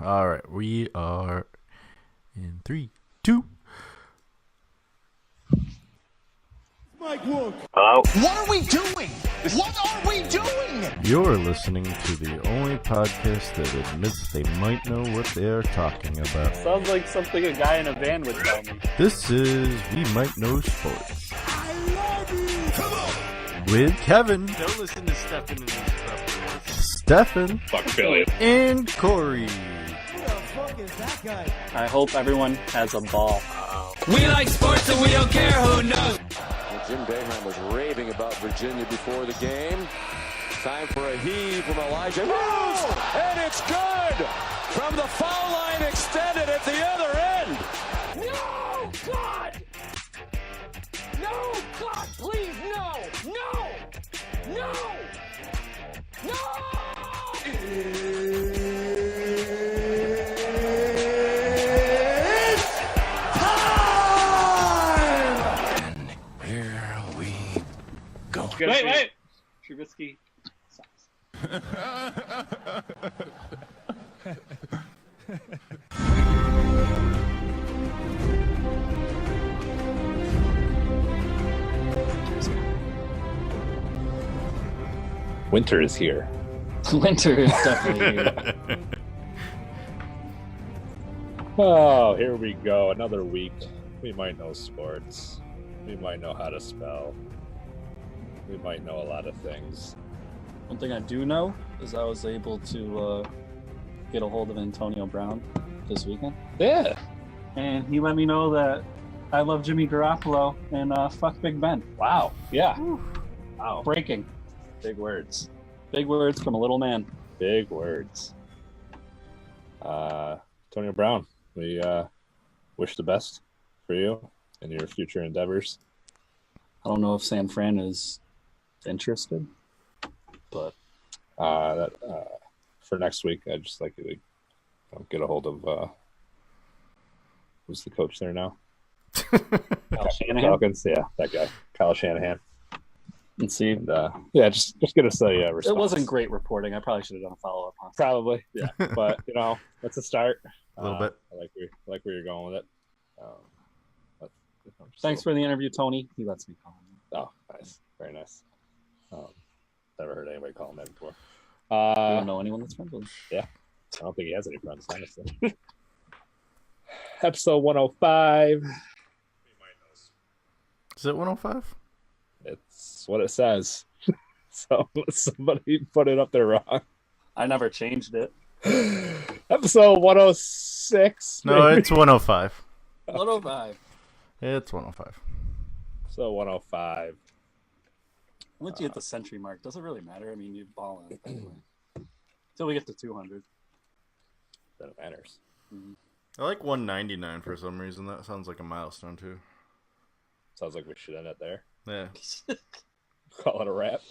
All right, we are in 3, 2. Mike Wook. Hello? What are we doing? What are we doing? You're listening to the only podcast that admits they might know what they are talking about. Sounds like something a guy in a van would tell me. This is We Might Know Sports. I love you. Come on. With Kevin, Don't listen to Steffan and his stuff. Steffan, Fuck Philly. and Cory. Who the fuck is that guy? I hope everyone has a ball. We like sports and we don't care who knows. Jim Boeheim was raving about Virginia before the game. Time for a heave from Elijah Hughes, and it's good! From the foul line extended at the other end. No, God! No, God, please, no! No! No! No! It's time! Here we go. Wait! Trubisky sucks. Winter is here. Winter is definitely here. Oh, here we go. Another week. We might know sports. We might know how to spell. We might know a lot of things. One thing I do know is I was able to get a hold of Antonio Brown this weekend. Yeah. And he let me know that I love Jimmy Garoppolo and fuck Big Ben. Wow. Yeah. Wow. Breaking. Big words. Big words from a little man. Big words. Antonio Brown, we wish the best for you and your future endeavors. I don't know if San Fran is interested, but For next week, I'd just like you to get a hold of who's the coach there now? Kyle Shanahan. Falcons, yeah, that guy, Kyle Shanahan. And see. And just get us a response. It wasn't great reporting. I probably should have done a follow-up on it. Probably, yeah. But that's a start. A little bit. I like where you're going with it. Thanks for the interview, Tony. He lets me call him. Oh, nice, very nice. Never heard anybody call him that before. You don't know anyone that's friends with him? Yeah, I don't think he has any friends, honestly. Episode 105. Is it 105? It's what it says. So somebody put it up there wrong. I never changed it. Episode 106. No, maybe? it's 105. 105. It's 105. So 105. Once you hit the century mark, does it really matter? I mean, you ball in it anyway. Until we get to 200. Then it matters. I like 199 for some reason. That sounds like a milestone, too. Sounds like we should end it there. Yeah. Call it a wrap.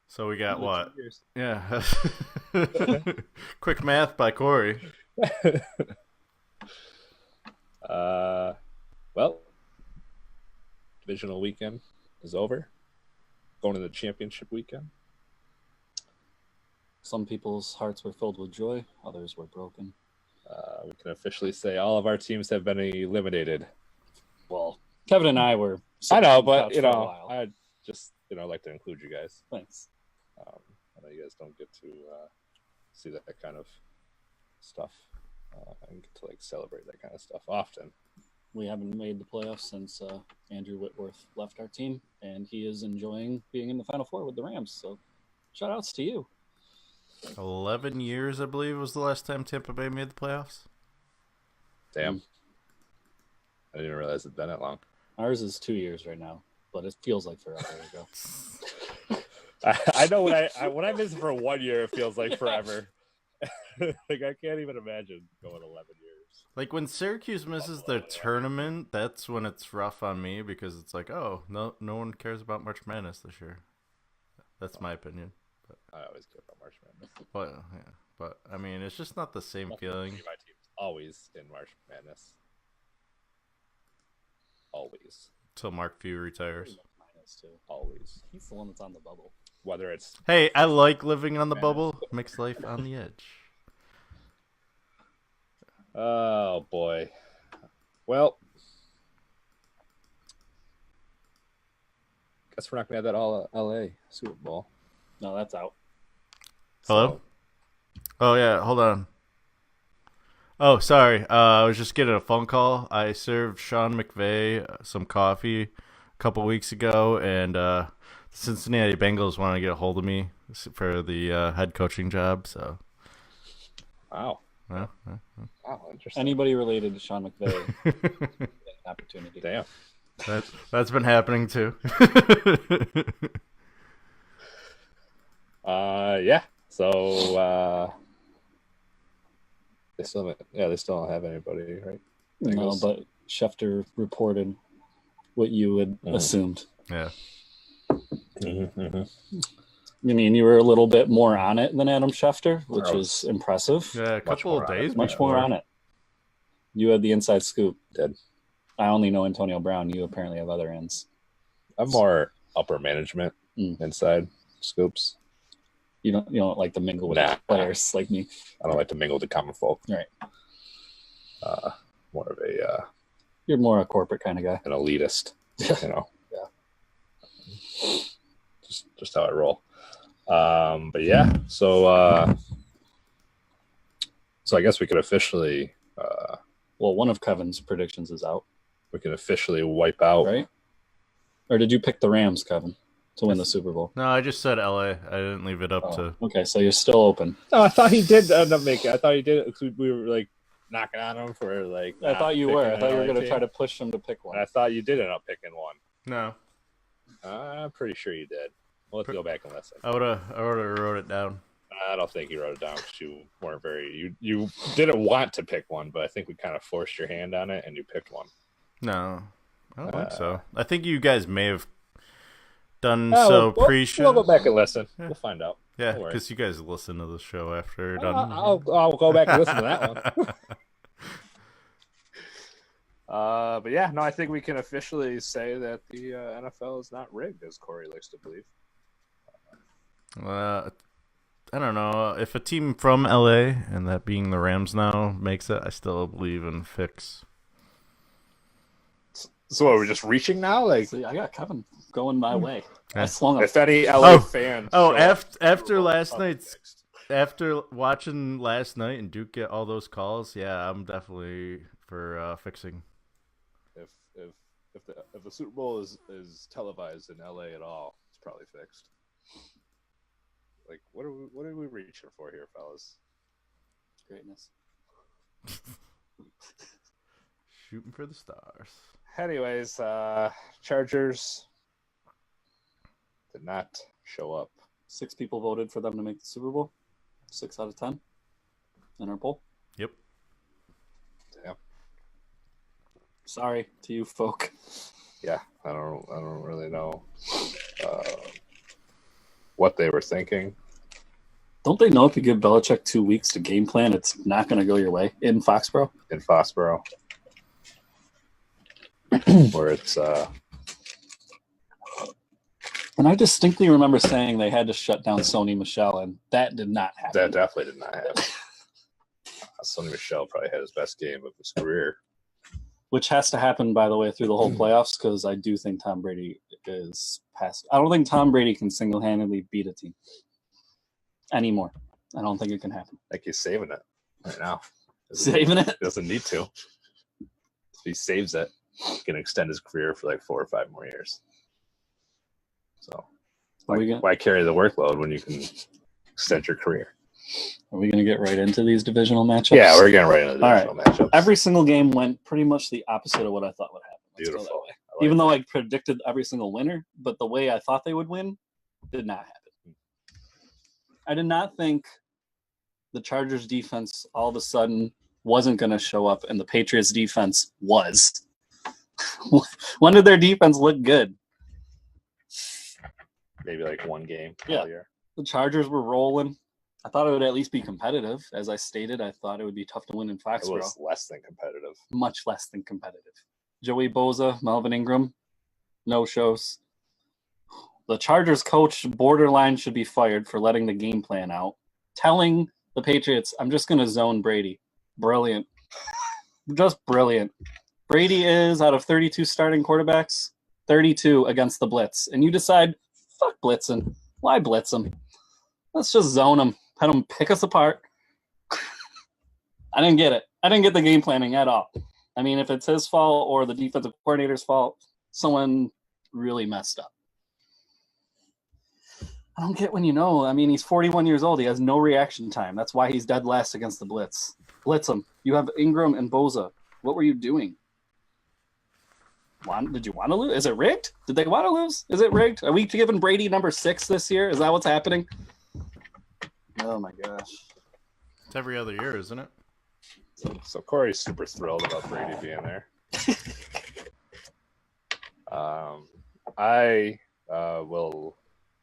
So we got what? Yeah. Quick math by Cory. Well, divisional weekend is over. Going to the championship weekend. Some people's hearts were filled with joy. Others were broken. We can officially say all of our teams have been eliminated. Well, Kevin and I were. I know, on the but couch for a while. I just like to include you guys. Thanks. I know you guys don't get to see that kind of stuff and get to celebrate that kind of stuff often. We haven't made the playoffs since Andrew Whitworth left our team, and he is enjoying being in the Final Four with the Rams. So, shout outs to you. 11 years, I believe, was the last time Tampa Bay made the playoffs. Damn. I didn't realize it'd been that long. Ours is 2 years right now, but it feels like forever ago. I know when I miss it for 1 year, it feels like forever. I can't even imagine going 11 years. Like when Syracuse misses their tournament, that's when it's rough on me because it's like, oh, no one cares about March Madness this year. That's my opinion. But I always care about March Madness. But I mean, it's just not the same feeling. My team's always in March Madness. Always. Till Mark Few retires. Always. He's the one that's on the bubble. Whether it's Hey, I like living on the bubble. Makes life on the edge. Oh boy. Well, guess we're not gonna have that all LA Super Bowl. No, that's out. Hello? Oh, yeah. Hold on. Oh, sorry. I was just getting a phone call. I served Sean McVay some coffee a couple weeks ago, and the Cincinnati Bengals want to get a hold of me for the head coaching job. So, Wow. well, Wow, interesting. Anybody related to Sean McVay, an opportunity. Damn. that's been happening too. Yeah. So they still don't have anybody, right? No, Bengals. but Schefter reported what you had assumed. Yeah. I mean, you were a little bit more on it than Adam Schefter, which is impressive. Yeah, a couple of days. Much more on it. You had the inside scoop. Did. I only know Antonio Brown. You apparently have other ends. I'm more upper management inside scoops. You don't like to mingle with players like me. I don't like to mingle with the common folk. Right. More of a You're more a corporate kind of guy. an elitist, you know. Yeah. Just how I roll. But yeah, so I guess we could officially Well, one of Kevin's predictions is out, wipe out. right? Or did you pick the Rams, Kevin, to win the Super Bowl? No, I just said LA. I didn't leave it up to. Okay, so you're still open. No, I thought he did end up making. I thought he did it. We were like knocking on him for like. I thought you were. I thought you were going to try to. to push him to pick one. And I thought you did end up picking one. No, I'm pretty sure you did. We'll have to go back and listen. I would have wrote it down. I don't think you wrote it down because you weren't very. You didn't want to pick one, but I think we kind of forced your hand on it, and you picked one. No, I don't think so. I think you guys may have done We'll pre-show. go back and listen. We'll find out. Yeah, Don't worry. because you guys listen to the show after you're done. I'll go back and listen to that one. But yeah, no, I think we can officially say that the NFL is not rigged, as Cory likes to believe. I don't know. If a team from LA, and that being the Rams now, makes it, I still believe in fix. So are we just reaching now? Like, See, I got Kevin going my way. Yeah. I swung a if any LA fans. Oh, show up, after we'll last fuck night's, fixed. after watching last night and Duke get all those calls, yeah, I'm definitely for fixing. If the Super Bowl is televised in LA at all, it's probably fixed. Like, what are we reaching for here, fellas? Greatness. Shooting for the stars. Anyways, Chargers did not show up. 6 people voted for them to make the Super Bowl. 6 out of 10 in our poll. Yep. Damn. Sorry to you folk. Yeah, I don't really know what they were thinking. Don't they know if you give Belichick 2 weeks to game plan, it's not going to go your way in Foxborough? In Foxborough, where it's And I distinctly remember saying they had to shut down Sony Michel, and that did not happen. that definitely did not happen. Sonny Michel probably had his best game of his career. Which has to happen, by the way, through the whole playoffs, because I do think Tom Brady is past. I don't think Tom Brady can single-handedly beat a team anymore. I don't think it can happen. Like he's saving it right now. Saving it? Doesn't need to. If he saves it, he can extend his career for like 4 or 5 more years. So why carry the workload when you can extend your career? Are we going to get right into these divisional matchups? Yeah, we're getting right into the All divisional matchups. Every single game went pretty much the opposite of what I thought would happen. Let's go that Beautiful. way. I like Even though I predicted every single winner, but the way I thought they would win did not happen. I did not think the Chargers defense all of a sudden wasn't going to show up, and the Patriots defense was. When did their defense look good? maybe like one game Yeah. all year. The Chargers were rolling. I thought it would at least be competitive. As I stated, I thought it would be tough to win in It Foxborough. was less than competitive. Much less than competitive. Joey Bosa, Melvin Ingram, no shows. The Chargers coach borderline should be fired for letting the game plan out. Telling the Patriots, I'm just going to zone Brady. Brilliant. Just brilliant. Brady is, out of 32 starting quarterbacks, 32 against the blitz. And you decide, fuck blitzing. Why blitz them? Let's just zone them. Let them pick us apart. I didn't get it. I didn't get the game planning at all. I mean, if it's his fault or the defensive coordinator's fault, someone really messed up. I don't get when you know. I mean, he's 41 years old. He has no reaction time. That's why he's dead last against the blitz. Blitz him. You have Ingram and Boza. What were you doing? Did you want to lose? Is it rigged? Did they want to lose? Is it rigged? Are we giving Brady number 6 this year? Is that what's happening? Oh, my gosh. It's every other year, isn't it? So Corey's super thrilled about Brady being there. I will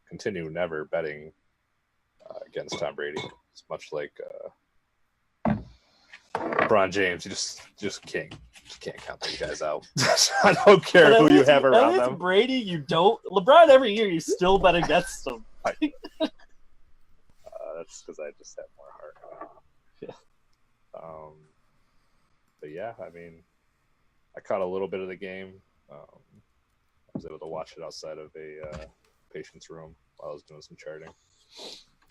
continue never betting against Tom Brady. It's much like LeBron James. You just can't count these guys out. I don't care who you have around them. Brady, you don't. LeBron every year you still bet against him. That's because I just have more heart. Yeah. But yeah, I mean, I caught a little bit of the game. I was able to watch it outside of a patient's room while I was doing some charting.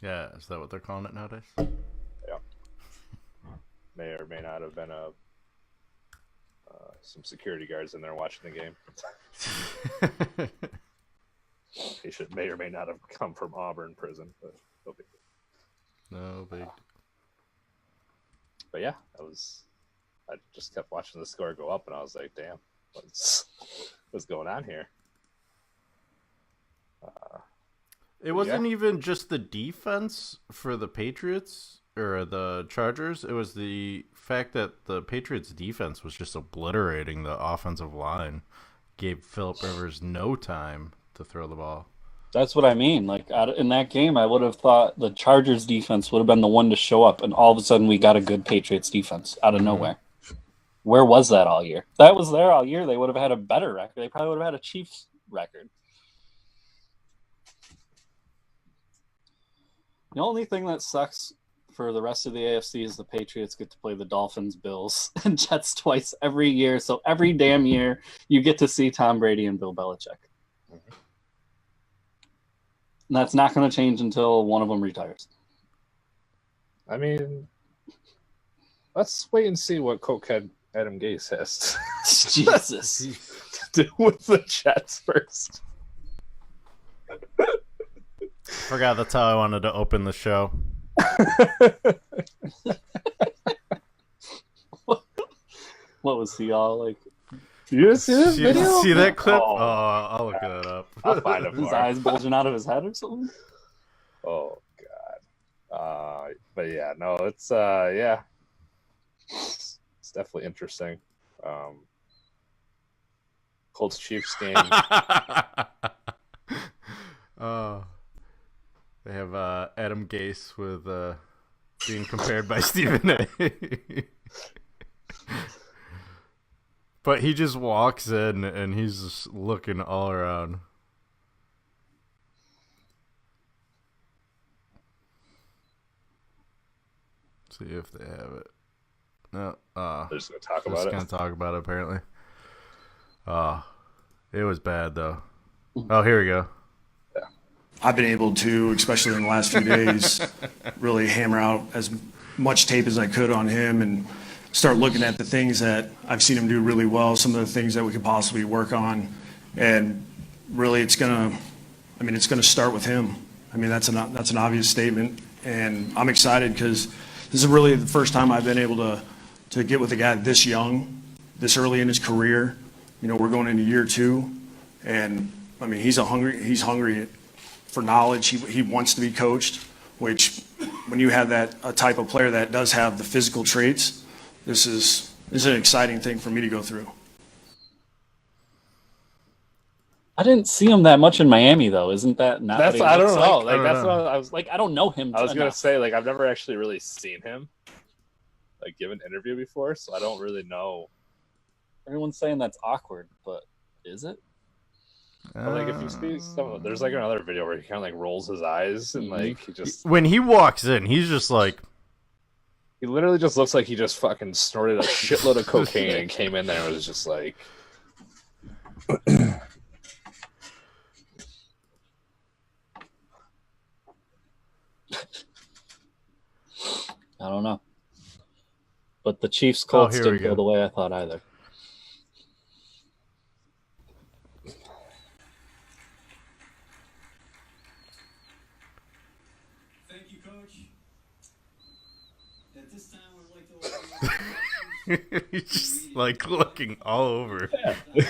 Yeah, is that what they're calling it nowadays? Yeah. May or may not have been some security guards in there watching the game. Patient may or may not have come from Auburn prison, but no big deal. No big. But yeah, I just kept watching the score go up, and I was like, "Damn, what's going on here?" It wasn't even just the defense for the Patriots or the Chargers. It was the fact that the Patriots' defense was just obliterating the offensive line. Gave Phillip Rivers no time to throw the ball. That's what I mean. Like in that game, I would have thought the Chargers defense would have been the one to show up, and all of a sudden we got a good Patriots defense out of nowhere. Where was that all year? If that was there all year, they would have had a better record. They probably would have had a Chiefs record. The only thing that sucks for the rest of the AFC is the Patriots get to play the Dolphins, Bills, and Jets twice every year. So every damn year you get to see Tom Brady and Bill Belichick. Mm-hmm. And that's not going to change until one of them retires. I mean, let's wait and see what cokehead Adam Gase has Jesus. to do with the Jets first. Forgot that's how I wanted to open the show. What was he all like? You see this video? See that clip? Oh, I'll look it up. I'll find it. His eyes bulging out of his head or something? Oh God. But yeah, no, it's yeah. It's definitely interesting. Colts Chiefs game. Oh. They have Adam Gase with being compared by Stephen A. But he just walks in and he's just looking all around. See if they have it. No, they're just gonna talk about it. Just gonna talk about it apparently. It was bad though. Oh, here we go. I've been able to, especially in the last few days, really hammer out as much tape as I could on him and start looking at the things that I've seen him do really well, some of the things that we could possibly work on. And really it's going to start with him. I mean, that's an obvious statement. And I'm excited because this is really the first time I've been able to get with a guy this young, this early in his career. You know, we're going into year 2. And, I mean, he's hungry for knowledge. He wants to be coached, which when you have a type of player that does have the physical traits, this is an exciting thing for me to go through. I didn't see him that much in Miami, though. Isn't that not? That's I don't know. Like that's what I was like. I don't know him. I was gonna say like I've never actually really seen him like give an interview before, so I don't really know. Everyone's saying that's awkward, but is it? But, like if you see there's like another video where he kind of like rolls his eyes and like he just when he walks in, he's just like He literally just looks like he just fucking snorted a shitload of cocaine and came in there and was just like. I don't know. But the Chiefs Colts here we didn't go go. the way I thought either. Thank you, Coach. At this time, I would like to He's just like looking all over. please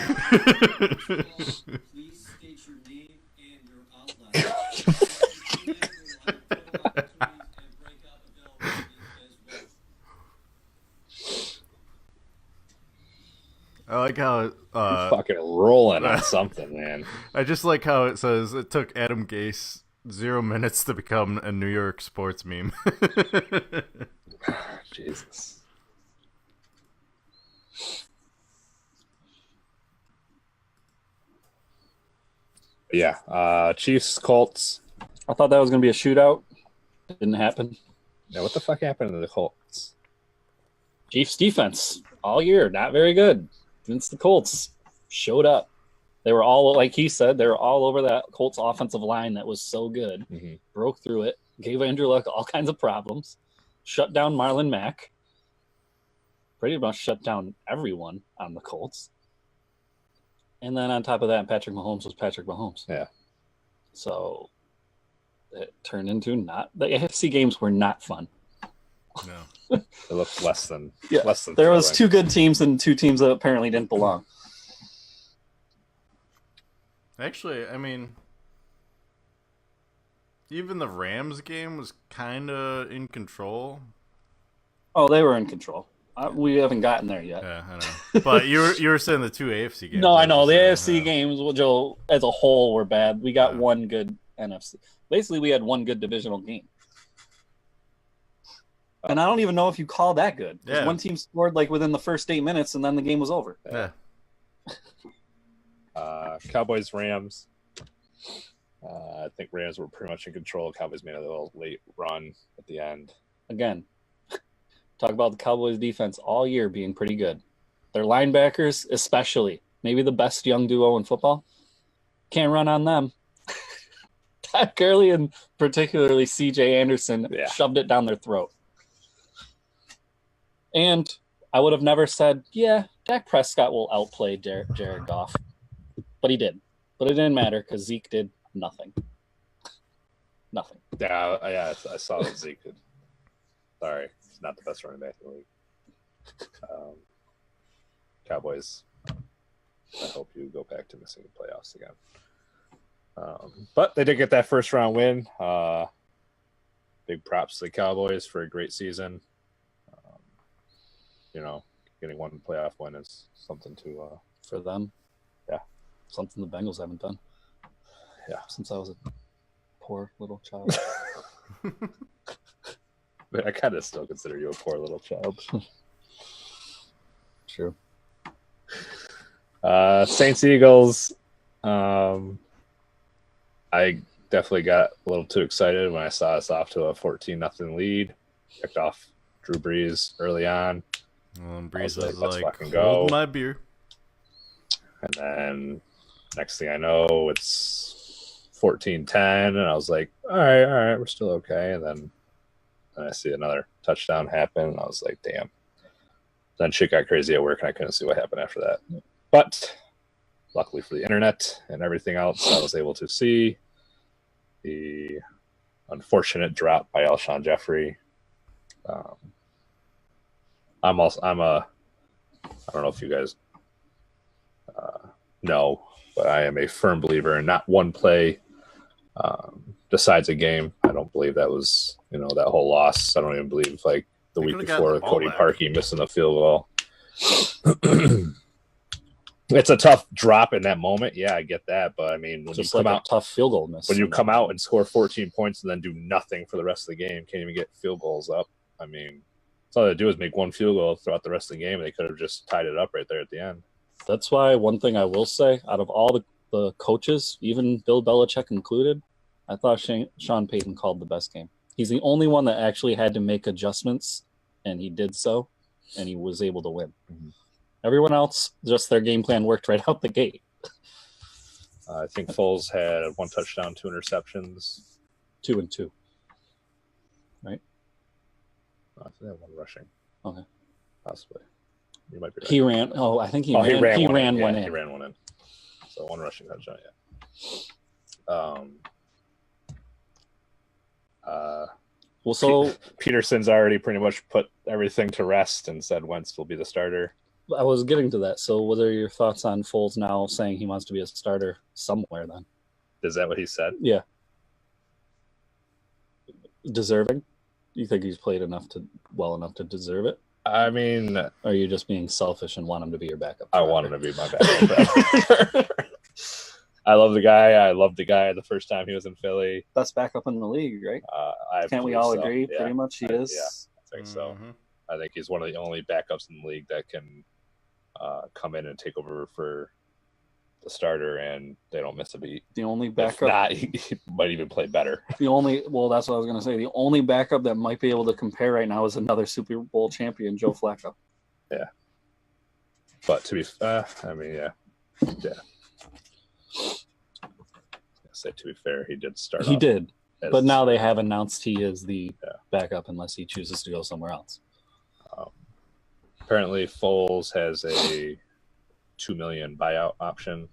state your name and your outlet. I like how fucking rolling on something, man. I just like how it says it took Adam Gase 0 minutes to become a New York sports meme. Jesus. Yeah, Chiefs, Colts. I thought that was going to be a shootout. Didn't happen. Now, what the fuck happened to the Colts? Chiefs defense all year, not very good. Against the Colts, showed up. They were all, like he said, they were all over that Colts offensive line that was so good. Mm-hmm. Broke through it, gave Andrew Luck all kinds of problems, shut down Marlon Mack, pretty much shut down everyone on the Colts. And then on top of that, Patrick Mahomes was Patrick Mahomes. Yeah. So it turned into not – the AFC games were not fun. No. It looked less than Yeah. less than There was thrilling. two good teams and two teams that apparently didn't belong. Actually, I mean, even the Rams game was kind of in control. Oh, they were in control. We haven't gotten there yet. Yeah, I know. But you were saying the two AFC games. No, I know. The Yeah. AFC games, Joe, as a whole, were bad. We got one good NFC. Basically, we had one good divisional game. And I don't even know if you call that good. 'Cause Yeah. one team scored like within the first 8 minutes, and then the game was over. Yeah. Cowboys, Rams. I think Rams were pretty much in control. Cowboys made a little late run at the end. Again, talk about the Cowboys defense all year being pretty good. Their linebackers, especially, maybe the best young duo in football. Can't run on them. Todd Gurley and particularly C.J. Anderson shoved it down their throat. And I would have never said, yeah, Dak Prescott will outplay Jared Goff. But he did. But it didn't matter because Zeke did nothing. Nothing. Yeah, I saw that Zeke did. Sorry, he's not the best running back in the league. Cowboys, I hope you go back to missing the playoffs again. But they did get that first round win. Big props to the Cowboys for a great season. Getting one playoff win is something to For them. Yeah. Something the Bengals haven't done. Yeah. Since I was a poor little child. But I kind of still consider you a poor little child. True. Saints Eagles. I definitely got a little too excited when I saw us off to a 14-0 lead. Picked off Drew Brees early on. Well, Brees was let's like, fucking go. hold my beer. And then next thing I know, it's 14-10. And I was like, all right, we're still okay. And then I see another touchdown happen. And I was like, damn. Then shit got crazy at work and I couldn't see what happened after that. But luckily for the internet and everything else, I was able to see the unfortunate drop by Alshon Jeffrey. I don't know if you guys know, but I am a firm believer in not one play decides a game. I don't believe that was, that whole loss. I don't even believe like the week before Cody Parkey missing the field goal. It's a tough drop in that moment. Yeah, I get that. But I mean, when Just you come like out, a tough field goal miss. when you come out and score 14 points and then do nothing for the rest of the game, can't even get field goals up. I mean, that's all they do is make one field goal throughout the rest of the game. And they could have just tied it up right there at the end. That's why one thing I will say, out of all the coaches, even Bill Belichick included, I thought Sean Payton called the best game. He's the only one that actually had to make adjustments and he did so, and he was able to win. Mm-hmm. Everyone else, just their game plan worked right out the gate. I think Foles had 1 touchdown, 2 interceptions. 2 and 2. Right? I think they had 1 rushing. Okay. Possibly. You might be right. He ran. Oh, I think he ran one in. He ran one in. So 1 rushing touchdown, yeah. Well, so Peterson's already pretty much put everything to rest and said Wentz will be the starter. I was getting to that. So what are your thoughts on Foles now saying he wants to be a starter somewhere then? Is that what he said? Yeah. Deserving? You think he's played well enough to deserve it? I mean... Or are you just being selfish and want him to be your backup? I want him to be my backup. I love the guy. I loved the guy the first time he was in Philly. Best backup in the league, right? Can't we all agree? Yeah. Pretty much he is. Yeah, I think so. I think he's one of the only backups in the league that can come in and take over for the starter, and they don't miss a beat. The only backup, if not, he might even play better. That's what I was going to say. The only backup that might be able to compare right now is another Super Bowl champion, Joe Flacco. Yeah, but to be, to be fair, he did start. He did, but now they have announced he is the backup unless he chooses to go somewhere else. Apparently, Foles has a $2 million buyout option.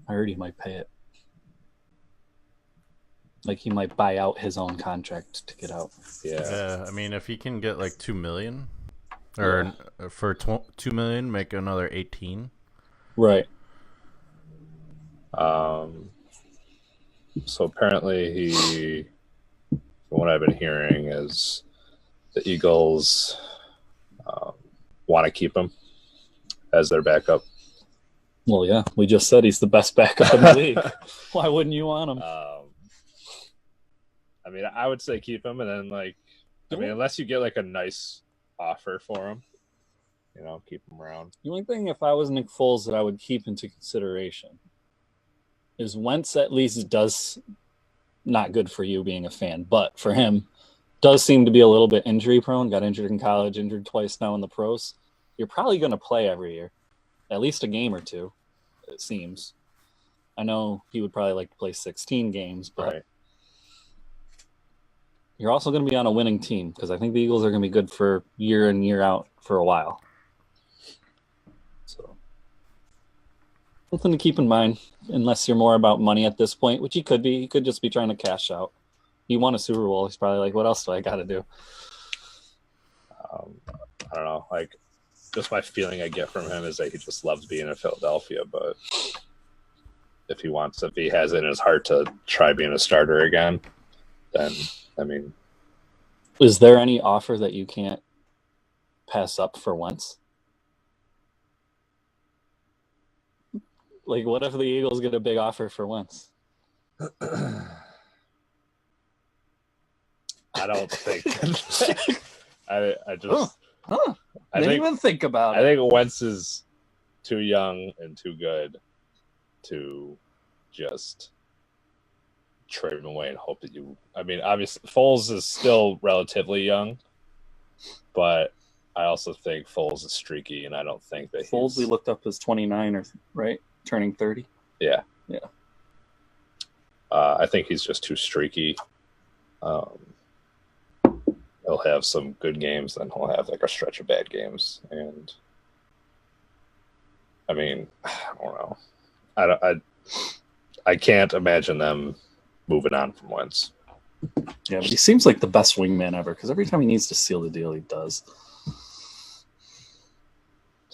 I heard he might pay it. Like he might buy out his own contract to get out. Yeah. I mean, if he can get like $2 million, or for $2 million, make another 18. Right. So apparently from what I've been hearing, is the Eagles want to keep him as their backup. Well, yeah, we just said he's the best backup in the league. Why wouldn't you want him? I mean, I would say keep him, and then unless you get like a nice offer for him, keep him around. The only thing, if I was Nick Foles, that I would keep into consideration is Wentz at least does, not good for you being a fan, but for him, does seem to be a little bit injury prone. Got injured in college, injured twice now in the pros. You're probably going to play every year, at least a game or two, it seems. I know he would probably like to play 16 games, but you're also going to be on a winning team, because I think the Eagles are going to be good for year in, year out for a while. So something to keep in mind, unless you're more about money at this point, which he could be. He could just be trying to cash out. He won a Super Bowl. He's probably like, what else do I got to do? I don't know. Like, just my feeling I get from him is that he just loves being in Philadelphia. But if he has it in his heart to try being a starter again, then, I mean. Is there any offer that you can't pass up for Wentz? Like, what if the Eagles get a big offer for Wentz? I don't think. I just. I didn't even think about it. I think Wentz is too young and too good to just trade him away and hope that you. I mean, obviously, Foles is still relatively young, but I also think Foles is streaky, and I don't think that Foles we looked up as 29 or right, turning 30. Yeah. Yeah. I think he's just too streaky. He'll have some good games, then he'll have like a stretch of bad games, and I mean, I don't know. I can't imagine them moving on from Wentz. Yeah, but he seems like the best wingman ever, because every time he needs to seal the deal, he does.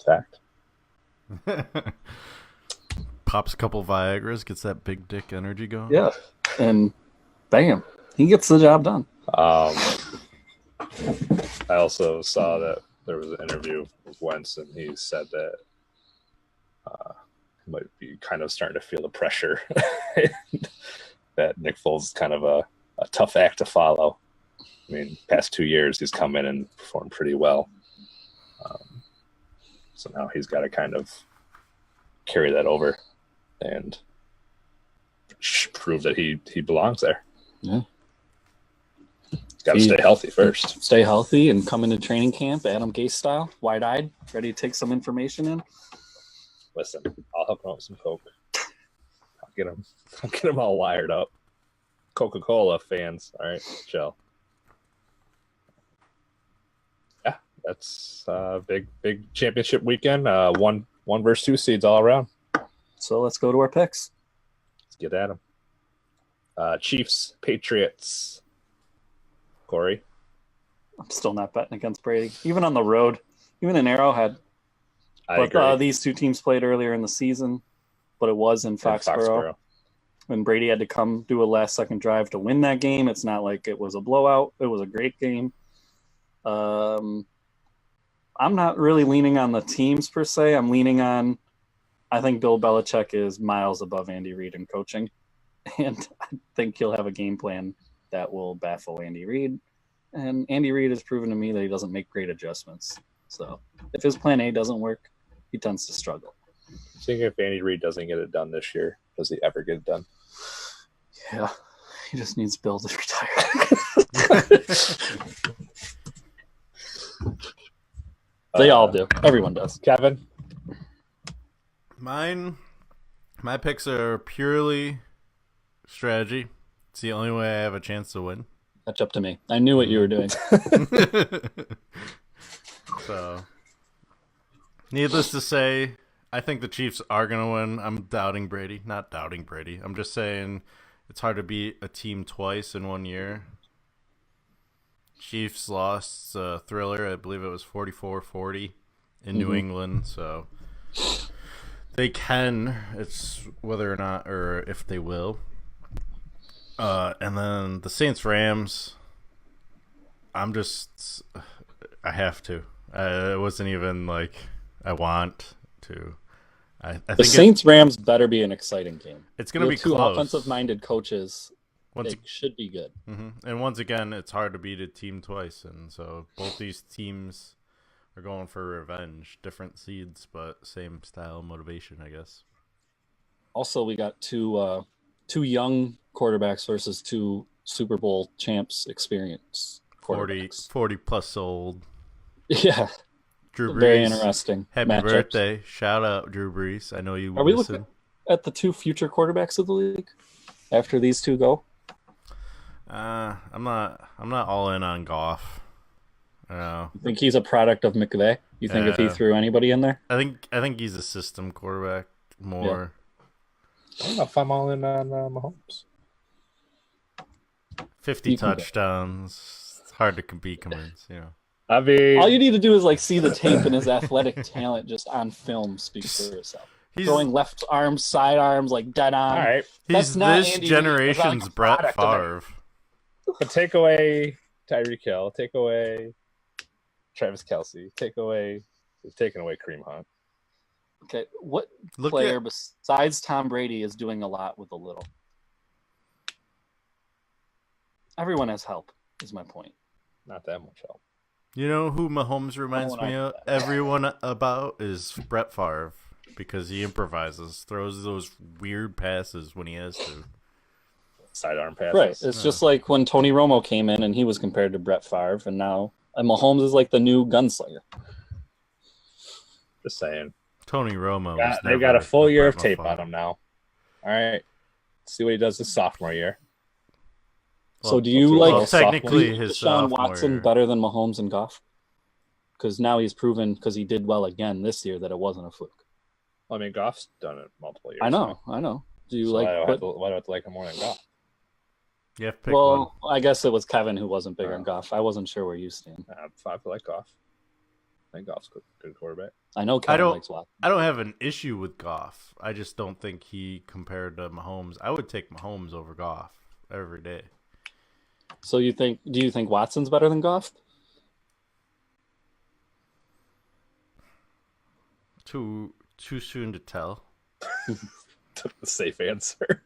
Fact. Pops a couple Viagra's, gets that big dick energy going. Yeah, and bam, he gets the job done. I also saw that there was an interview with Wentz, and he said that he might be kind of starting to feel the pressure that Nick Foles is kind of a tough act to follow. I mean, past 2 years, he's come in and performed pretty well. So now he's got to kind of carry that over and prove that he belongs there. Yeah. Got to stay healthy first. Stay healthy and come into training camp, Adam Gase style, wide-eyed, ready to take some information in. Listen, I'll help him out with some Coke. I'll get him all wired up. Coca-Cola fans, all right, chill. Yeah, that's big championship weekend. One versus 2 seeds all around. So let's go to our picks. Let's get at them. Chiefs, Patriots. Corey? I'm still not betting against Brady, even on the road, even in Arrowhead. I But agree. these two teams played earlier in the season, but it was in Foxborough. When Brady had to come do a last-second drive to win that game. It's not like it was a blowout. It was a great game. I'm not really leaning on the teams per se. I'm leaning on I think Bill Belichick is miles above Andy Reid in coaching, and I think he'll have a game plan that will baffle Andy Reid. And Andy Reid has proven to me that he doesn't make great adjustments. So if his plan A doesn't work, he tends to struggle. I think if Andy Reid doesn't get it done this year, does he ever get it done? Yeah, he just needs Bill to retire. They all do. Everyone does. Kevin? My picks are purely strategy. It's the only way I have a chance to win. Catch up to me. I knew what you were doing. So, needless to say, I think the Chiefs are going to win. I'm doubting Brady. Not doubting Brady. I'm just saying it's hard to beat a team twice in 1 year. Chiefs lost a thriller. I believe it was 44-40 in New England. So, they can. It's whether or not or if they will. And then the Saints-Rams, I have to. It wasn't even like I want to. I The think Saints-Rams better be an exciting game. it's going to be two close. offensive-minded coaches. Once, It should be good. and once again, it's hard to beat a team twice. And so both these teams are going for revenge. Different seeds, but same style motivation, I guess. Also, we got two young quarterbacks versus two Super Bowl champs experience 40 quarterbacks. plus old. Yeah, Drew Brees. very interesting. Happy matchups. birthday. Shout out, Drew Brees. I know you Are we listen. looking at the two future quarterbacks of the league after these two go? I'm not all in on Goff. You think he's a product of McVay? You think if he threw anybody in there? I think he's a system quarterback more. I don't know if I'm all in on Mahomes. 50 touchdowns. It's hard to be convinced, you know. I mean, All you need to do is see the tape and his athletic talent just on film speaks for itself. He's Throwing left arms, side arms, dead on. all right. he's not this Andy Reid. generation's That's a Brett product of Favre. But take away Tyreek Hill. Take away Travis Kelce. He's taking away Kareem Hunt. Okay, what Look player at- besides Tom Brady is doing a lot with a little? Everyone has help, is my point. Not that much help. You know who Mahomes reminds me of? Everyone about is Brett Favre because he improvises, throws those weird passes when he has to. Sidearm passes. Right. It's just like when Tony Romo came in and he was compared to Brett Favre, and now Mahomes is like the new gunslinger. Just saying. Tony Romo. They got a full year of Brett tape Favre. on him now. All right. See what he does his sophomore year. So do you like technically his Deshaun sophomore Watson year. better than Mahomes and Goff? Because now he's proven, because he did well again this year, that it wasn't a fluke. I mean, Goff's done it multiple years. I know. Do you So like? why do I have to like him more than Goff? You have to pick one. I guess it was Kevin who wasn't big on Goff. I wasn't sure where you stand. I like Goff. I think Goff's a good quarterback. I know Kevin likes Watson. I don't have an issue with Goff. I just don't think he compared to Mahomes. I would take Mahomes over Goff every day. So do you think Watson's better than Goff? Too soon to tell. Took the safe answer.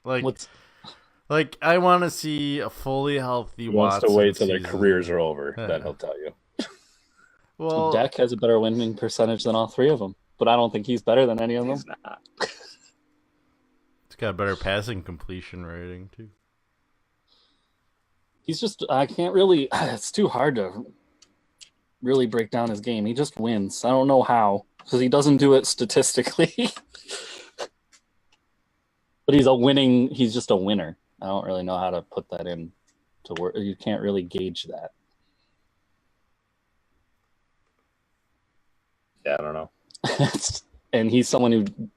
Like I want to see a fully healthy He wants Watson to wait till their season. careers are over. Yeah. Then he'll tell you. Well, Dak has a better winning percentage than all three of them, but I don't think he's better than any of them. He's not. it's got a better passing completion rating too. He's just, I can't really, it's too hard to really break down his game. He just wins. I don't know how, because he doesn't do it statistically. But he's just a winner. I don't really know how to put that in to work. You can't really gauge that. Yeah, I don't know. And he's someone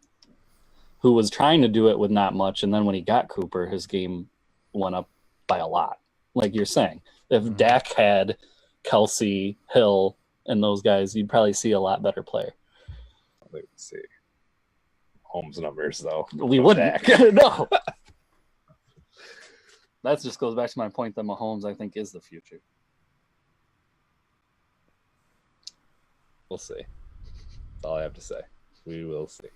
who was trying to do it with not much, and then when he got Cooper, his game went up by a lot. Like you're saying, if Dak had Kelsey, Hill, and those guys, you'd probably see a lot better player. Let's see. Holmes numbers, though. We wouldn't. No. That just goes back to my point that Mahomes, I think, is the future. We'll see. That's all I have to say. We will see.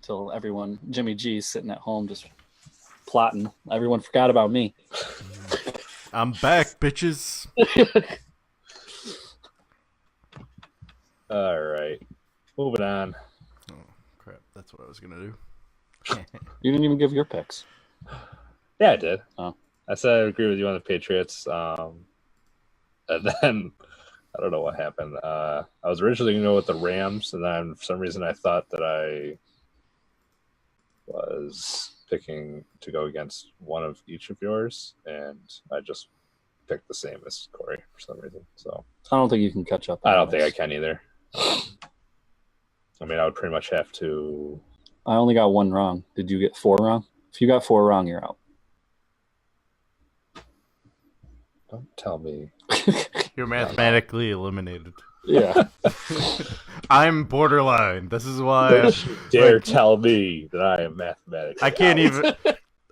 Till everyone, Jimmy G's sitting at home just plotting. Everyone forgot about me. I'm back, bitches. All right. Moving on. Oh, crap. That's what I was going to do. You didn't even give your picks. Yeah, I did. Oh. I said I agree with you on the Patriots. And then I don't know what happened. I was originally going to go with the Rams, and then for some reason I thought that I was picking to go against one of each of yours, and I just picked the same as Corey for some reason. So I don't think you can catch up. I don't think I can either. I mean, I would pretty much have to. I only got one wrong. Did you get 4 wrong? If you got 4 wrong, you're out. Don't tell me. You're mathematically eliminated. Yeah. I'm borderline. This is why. Don't you dare tell me that I am mathematically.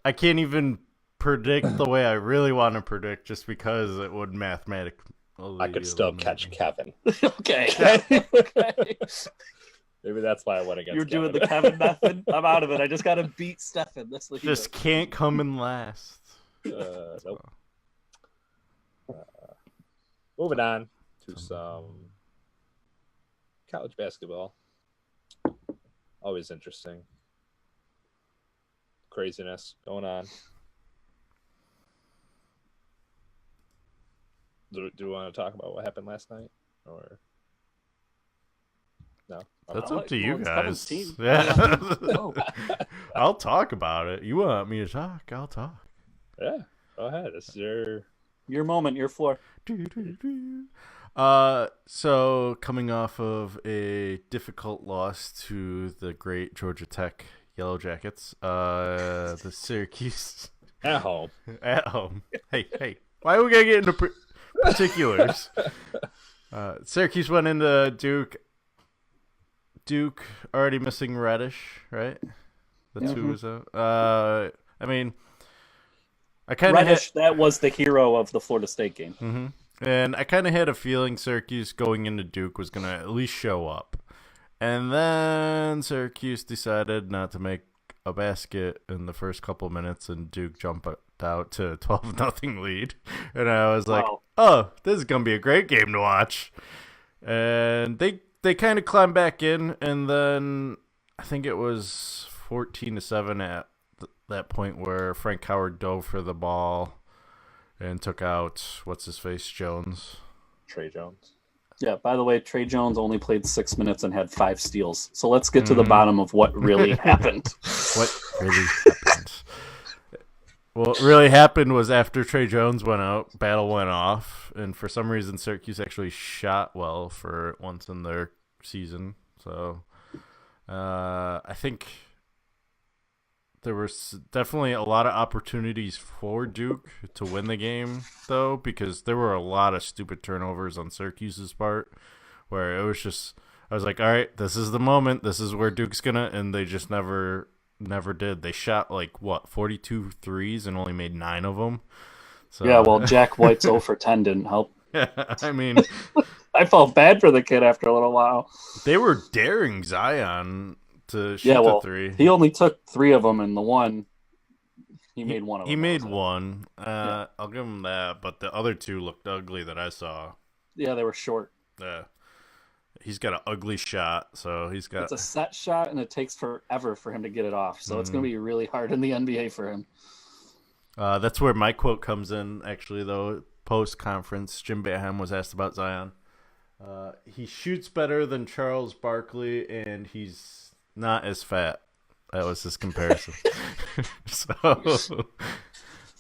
I can't even predict the way I really want to predict, just because it would mathematically. I could still catch Kevin. Okay. Okay. Maybe that's why I went against. You're doing the Kevin method. I'm out of it. I just got to beat Steffan. That's what just can't come in last. Nope. Moving on to some college basketball. Always interesting. Craziness going on. Do we want to talk about what happened last night? Or no? That's up to you Kevin's guys. team. Yeah. Oh. I'll talk about it. You want me to talk? I'll talk. Yeah, go ahead. It's your moment, your floor. So coming off of a difficult loss to the great Georgia Tech Yellow Jackets, the Syracuse at home. Hey, why are we gonna get into particulars? Syracuse went into Duke. Duke already missing Reddish, right? The two was out. I mean, I kind of Reddish. That was the hero of the Florida State game. Mm-hmm. And I kind of had a feeling Syracuse going into Duke was going to at least show up. And then Syracuse decided not to make a basket in the first couple minutes, and Duke jumped out to a 12-0 lead. And I was like, oh, this is going to be a great game to watch. And they kind of climbed back in, and then I think it was 14-7 at that point where Frank Howard dove for the ball and took out, Jones. Trey Jones. Yeah, by the way, Trey Jones only played 6 minutes and had 5 steals. So let's get to the bottom of what really happened. What really happened? What really happened was after Trey Jones went out, battle went off, and for some reason Syracuse actually shot well for once in their season. So I think there was definitely a lot of opportunities for Duke to win the game, though, because there were a lot of stupid turnovers on Syracuse's part, where it was just, I was like, all right, this is the moment. This is where Duke's gonna, and they just never did. They shot 42 threes and only made 9 of them. So, yeah, well, Jack White's 0 for 10 didn't help. Yeah, I mean, I felt bad for the kid after a little while. They were daring Zion to shoot the 3. He only took 3 of them, and the one he made one of them. He made one. Yeah. I'll give him that, but the other 2 looked ugly that I saw. Yeah, they were short. Yeah. He's got an ugly shot, so he's got. It's a set shot, and it takes forever for him to get it off. So it's going to be really hard in the NBA for him. That's where my quote comes in, actually, though. Post-conference, Jim Boeheim was asked about Zion. He shoots better than Charles Barkley, and he's not as fat. That was his comparison.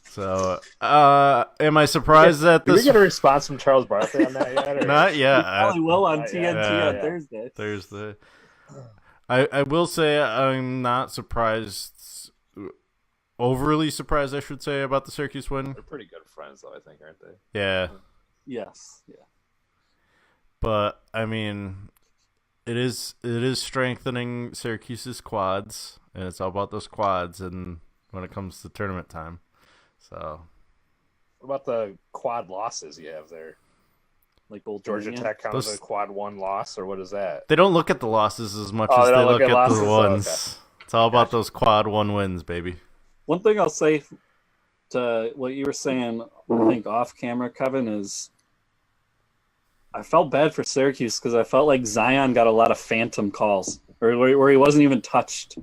So, am I surprised that Did this... we get a response from Charles Barkley on that yet? Or? Not yet. Probably will on Not TNT yet. on Thursday. Thursday. I will say I'm not surprised, overly surprised, I should say, about the Syracuse win. They're pretty good friends, though, I think, aren't they? Yeah. Yes. Yeah. But, I mean, it is strengthening Syracuse's quads, and it's all about those quads and when it comes to tournament time. So, What about the quad losses you have there? Like both Georgia Tech counts as a quad 1 loss, or what is that? they don't look at the losses as much Oh, as they they don't look look at at the losses? ones. Okay. It's all about those quad 1 wins, baby. One thing I'll say to what you were saying, I think off camera, Kevin, is I felt bad for Syracuse because I felt like Zion got a lot of phantom calls, or where he wasn't even touched,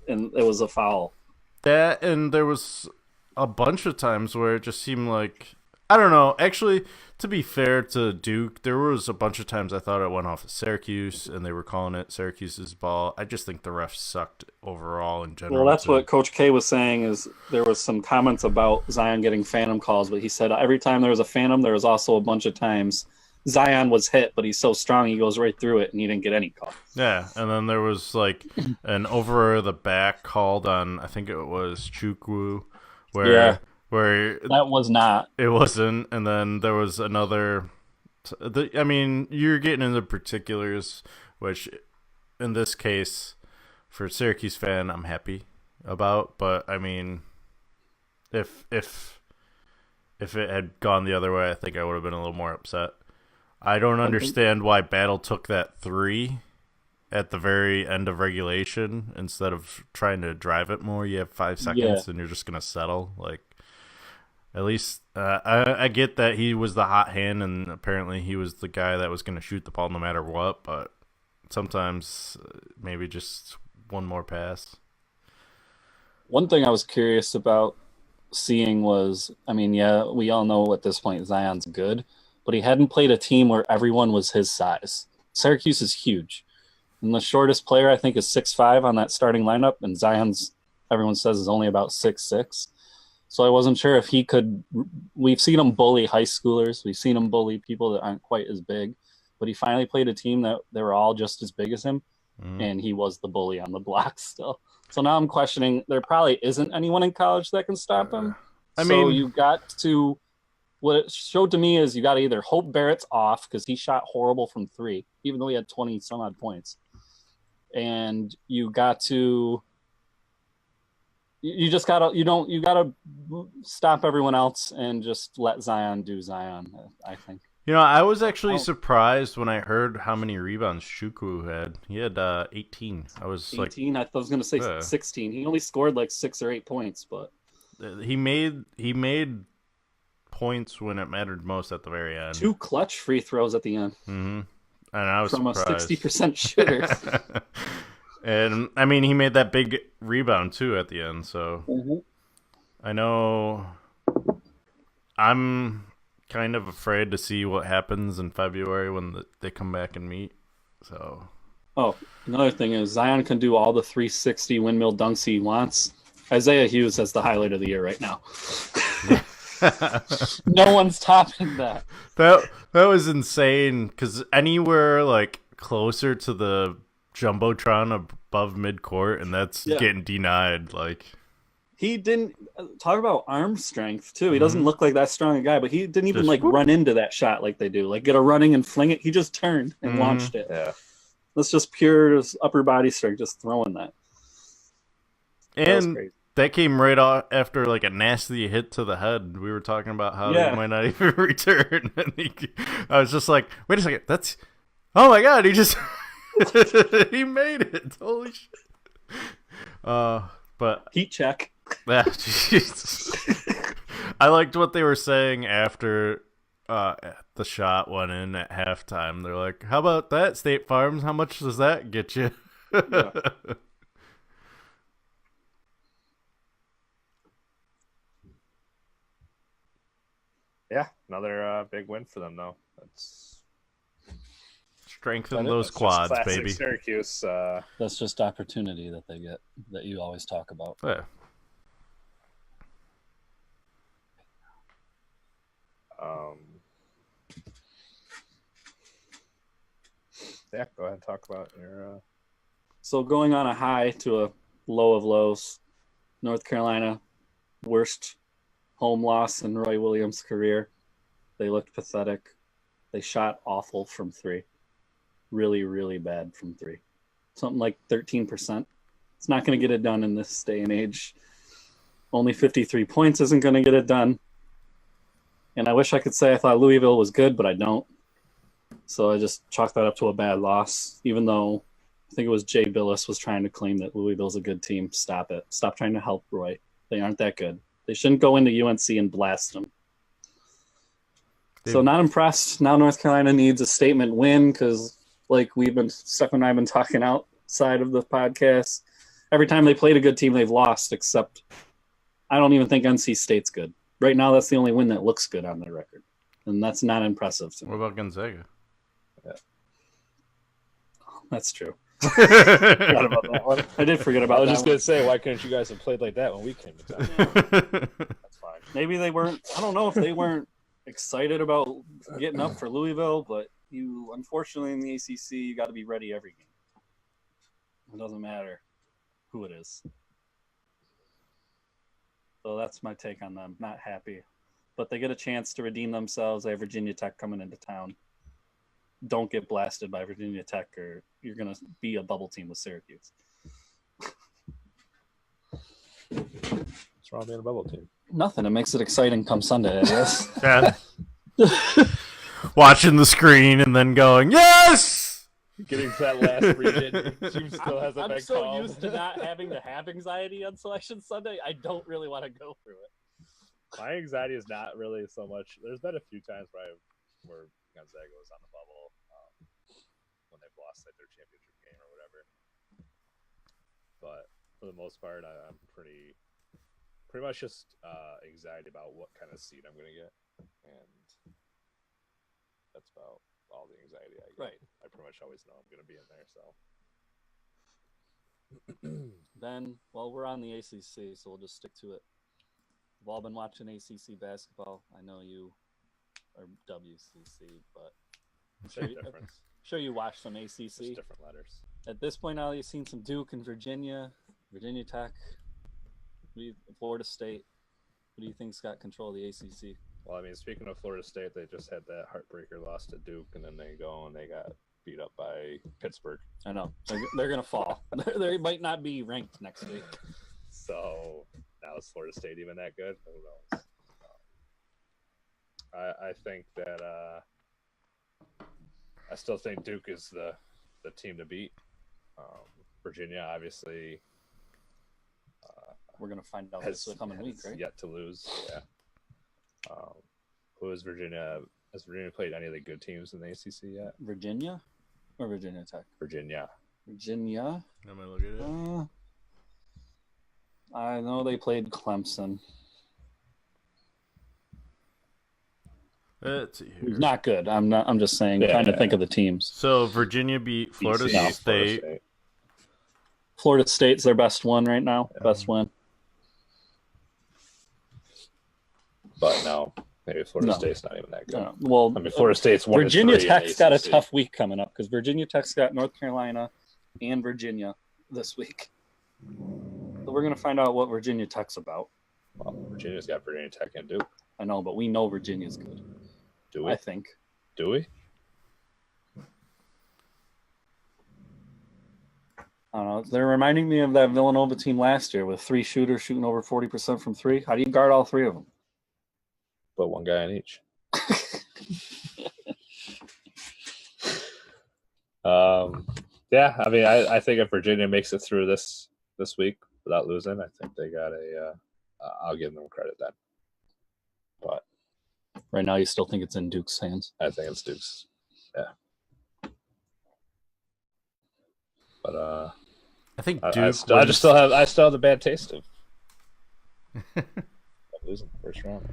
and it was a foul. That, and there was a bunch of times where it just seemed like, I don't know. Actually, to be fair to Duke, there was a bunch of times I thought it went off at Syracuse, and they were calling it Syracuse's ball. I just think the refs sucked overall in general. Well, that's what Coach K was saying, is there was some comments about Zion getting phantom calls, but he said every time there was a phantom, there was also a bunch of times Zion was hit, but he's so strong he goes right through it, and he didn't get any call. Yeah, and then there was like an over the back called on, I think it was Chukwu, where that was not. It wasn't, and then there was another. I mean, you're getting into particulars, which in this case, for a Syracuse fan, I'm happy about. But I mean, if it had gone the other way, I think I would have been a little more upset. I don't understand why Battle took that 3 at the very end of regulation instead of trying to drive it more. You have 5 seconds and you're just gonna settle. Like, at least I get that he was the hot hand and apparently he was the guy that was gonna shoot the ball no matter what. But sometimes maybe just one more pass. One thing I was curious about seeing was, I mean, we all know at this point Zion's good, but he hadn't played a team where everyone was his size. Syracuse is huge. And the shortest player, I think, is 6'5" on that starting lineup, and Zion's, everyone says, is only about 6'6". So I wasn't sure if he could – we've seen him bully high schoolers. We've seen him bully people that aren't quite as big. But he finally played a team that they were all just as big as him, and he was the bully on the block still. So now I'm questioning, there probably isn't anyone in college that can stop him. I mean, you got to – what it showed to me is you got to either hope Barrett's off because he shot horrible from 3, even though he had 20 some odd points. And you got to you gotta stop everyone else and just let Zion do Zion, I think. You know, I was actually surprised when I heard how many rebounds Chukwu had. He had 18. I was 18. I was going to say 16. He only scored like 6 or 8 points, but he made points when it mattered most at the very end. 2 clutch free throws at the end. Mm-hmm. And I was from surprised. A 60% shooter. And I mean, he made that big rebound too at the end. So I know I'm kind of afraid to see what happens in February when they come back and meet. So, another thing is Zion can do all the 360 windmill dunks he wants. Isaiah Hughes has the highlight of the year right now. No one's topping that. That was insane because anywhere like closer to the Jumbotron above midcourt, and that's getting denied. Like, he didn't talk about arm strength too. He doesn't look like that strong a guy, but he didn't even run into that shot like they do. Like, get a running and fling it. He just turned and launched it. Yeah, that's just pure upper body strength, just throwing that. And that came right off after like a nasty hit to the head. We were talking about how he might not even return. And I was just like, wait a second, oh my god, he just he made it. Holy shit. But heat check. Yeah, I liked what they were saying after the shot went in at halftime. They're like, how about that, State Farms? How much does that get you? Yeah. Yeah, another big win for them, though. That's Strengthen those quads, classic baby. Syracuse. That's just opportunity that they get that you always talk about. Yeah. Yeah, go ahead and talk about your. So going on a high to a low of lows, North Carolina, worst home loss in Roy Williams' career. They looked pathetic. They shot awful from three. Really, really bad from three. Something like 13%. It's not going to get it done in this day and age. Only 53 points isn't going to get it done. And I wish I could say I thought Louisville was good, but I don't. So I just chalked that up to a bad loss, even though I think it was Jay Billis was trying to claim that Louisville's a good team. Stop it. Stop trying to help Roy. They aren't that good. They shouldn't go into UNC and blast them. So not impressed. Now North Carolina needs a statement win because, like Steffan and I have been talking outside of the podcast, every time they played a good team, they've lost, except I don't even think NC State's good. Right now, that's the only win that looks good on their record. And that's not impressive to me. What about Gonzaga? Yeah. That's true. Forgot about that one. I did forget about that. I was just going to say, why couldn't you guys have played like that when we came to town? That's fine. Maybe they weren't. I don't know if they weren't excited about getting up for Louisville, but unfortunately, in the ACC, you got to be ready every game. It doesn't matter who it is. So that's my take on them. Not happy. But they get a chance to redeem themselves. They have Virginia Tech coming into town. Don't get blasted by Virginia Tech or you're going to be a bubble team with Syracuse. What's wrong being a bubble team? Nothing. It makes it exciting come Sunday, I guess. Yeah. Watching the screen and then going, yes! Getting to that last region. Team still hasn't been I'm so called. used to not having to have anxiety on Selection Sunday, I don't really want to go through it. My anxiety is not really so much. There's been a few times where Gonzaga was on the bubble when they've lost like their championship game or whatever. But for the most part, I'm pretty much just anxiety about what kind of seed I'm going to get, and that's about all the anxiety I get. Right. I pretty much always know I'm going to be in there. So Then, well, we're on the ACC, so we'll just stick to it. We've all been watching ACC basketball. I know you are WCC, but I'm sure you watched some ACC. just different letters. At this point now, you've seen some Duke and Virginia Tech, Florida State. Who do you think's got control of the ACC? Well, I mean, speaking of Florida State, they just had that heartbreaker loss to Duke, and then they go and they got beat up by Pittsburgh. I know. They're going to fall. They might not be ranked next week. So now is Florida State even that good? Who knows? I think that I still think Duke is the team to beat. Virginia, obviously, we're going to find out this coming week, right? Yet to lose. Yeah. Who is Virginia? Has Virginia played any of the good teams in the ACC yet? Virginia or Virginia Tech? Virginia. Virginia. Am I looking at it? I know they played Clemson. Let's see here. Not good. I'm just saying. Trying to think of the teams. So Virginia beat Florida BC. State. Florida State's their best one right now. Yeah. Best win. But no, maybe Florida State's not even that good. Well, I mean, Florida State's one. Virginia of 3 Tech's got a ACC. tough week coming up because Virginia Tech's got North Carolina and Virginia this week. So we're going to find out what Virginia Tech's about. Well, Virginia's got Virginia Tech and Duke. I know, but we know Virginia's good. Do we? I think. Do we? I don't know. They're reminding me of that Villanova team last year with 3 shooters shooting over 40% from 3. How do you guard all 3 of them? But one guy on each. Yeah, I mean, I think if Virginia makes it through this week without losing, I think they got I'll give them credit then. But right now, you still think it's in Duke's hands? I think it's Duke's. Yeah. But I think Duke. I still have the bad taste of losing the first round.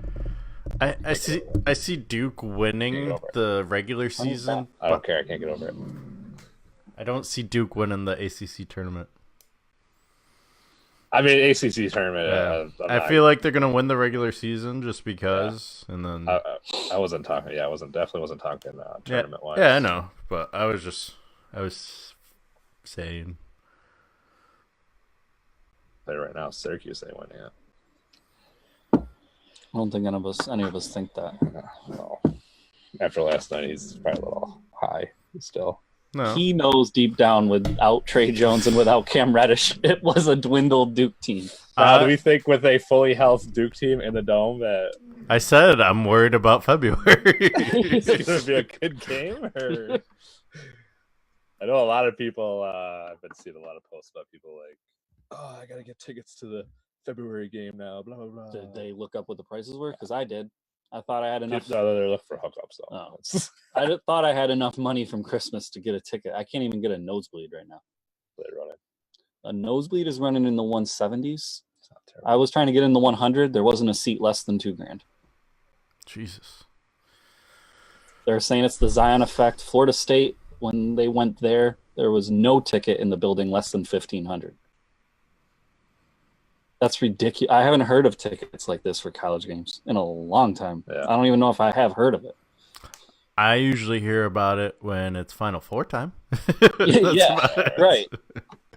I see Duke winning the regular season. I don't care. I can't get over it. I don't see Duke winning the ACC tournament. I mean, ACC tournament. Yeah. I feel like they're gonna win the regular season just because, and then I wasn't talking. Yeah, definitely wasn't talking tournament wise. Yeah, I know, but I was saying. But right now, Syracuse they win. Yeah. I don't think any of us think that. Well, after last night, he's probably a little high still. No. He knows deep down, without Trey Jones and without Cam Reddish, it was a dwindled Duke team. Do we think with a fully healthy Duke team in the Dome that I said I'm worried about February? it's going to be a good game? Or... I know a lot of people. I've been seeing a lot of posts about people like, "Oh, I got to get tickets to the February game now." Blah blah blah. Did they look up what the prices were? Because I did. I thought I had enough. No, they're looking for hookups though. Oh. I thought I had enough money from Christmas to get a ticket. I can't even get a nosebleed right now. They're running. A nosebleed is running in the 170s. I was trying to get in the 100. There wasn't a seat less than $2,000. Jesus. They're saying it's the Zion effect. Florida State, when they went there was no ticket in the building less than $1,500. That's ridiculous. I haven't heard of tickets like this for college games in a long time. Yeah. I don't even know if I have heard of it. I usually hear about it when it's Final Four time. Yeah, right.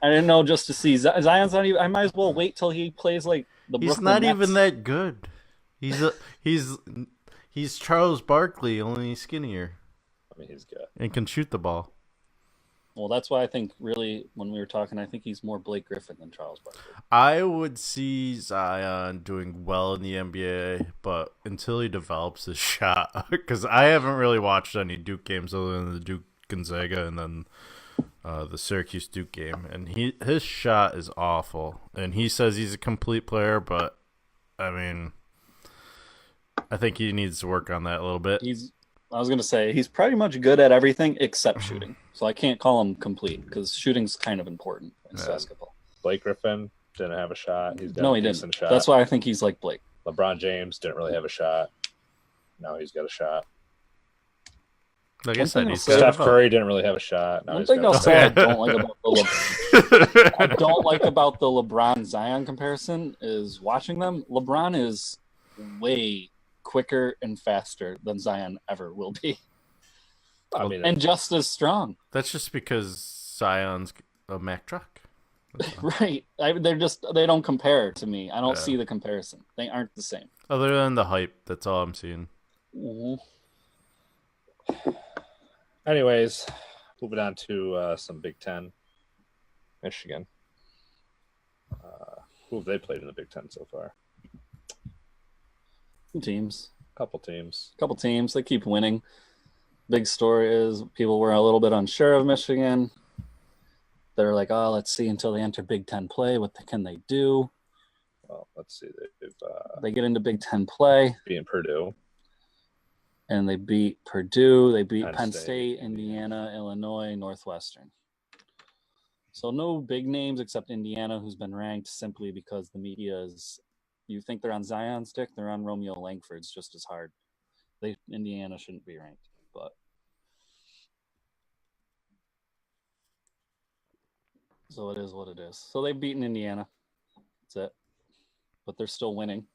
I didn't know just to see Zion's not even. I might as well wait till he plays like the. He's Brooklyn not Nets. even that good. He's Charles Barkley, only skinnier. I mean, he's good and can shoot the ball. Well, that's why I think really when we were talking, I think he's more Blake Griffin than Charles Barkley. I would see Zion doing well in the NBA, but until he develops his shot, because I haven't really watched any Duke games other than the Duke Gonzaga and then the Syracuse Duke game, and his shot is awful. And he says he's a complete player, but I mean, I think he needs to work on that a little bit. I was going to say, he's pretty much good at everything except shooting. So I can't call him complete because shooting's kind of important in basketball. Blake Griffin didn't have a shot. He's got no, a he decent didn't. shot. That's why I think he's like Blake. LeBron James didn't really have a shot. Now he's got a shot. Like I said, he's Steph Curry didn't really have a shot. Now One thing I'll say I don't like about the LeBron Zion comparison is watching them. LeBron is way quicker and faster than Zion ever will be. I mean, and just as strong. That's just because Zion's a Mack truck. Right. They don't compare to me. I don't see the comparison. They aren't the same. Other than the hype, that's all I'm seeing. Mm-hmm. Anyways, moving on to some Big Ten. Michigan. Who have they played in the Big Ten so far? Teams. Couple teams. They keep winning. Big story is people were a little bit unsure of Michigan. They're like, oh, let's see until they enter Big Ten play. What can they do? Well, let's see. They get into Big Ten play. Beating Purdue. And they beat Purdue. They beat Penn State, Indiana, Illinois, Northwestern. So no big names except Indiana, who's been ranked simply because the media is... You think they're on Zion's stick? They're on Romeo Langford's just as hard. Indiana shouldn't be ranked, but... So it is what it is. So they've beaten Indiana. That's it. But they're still winning.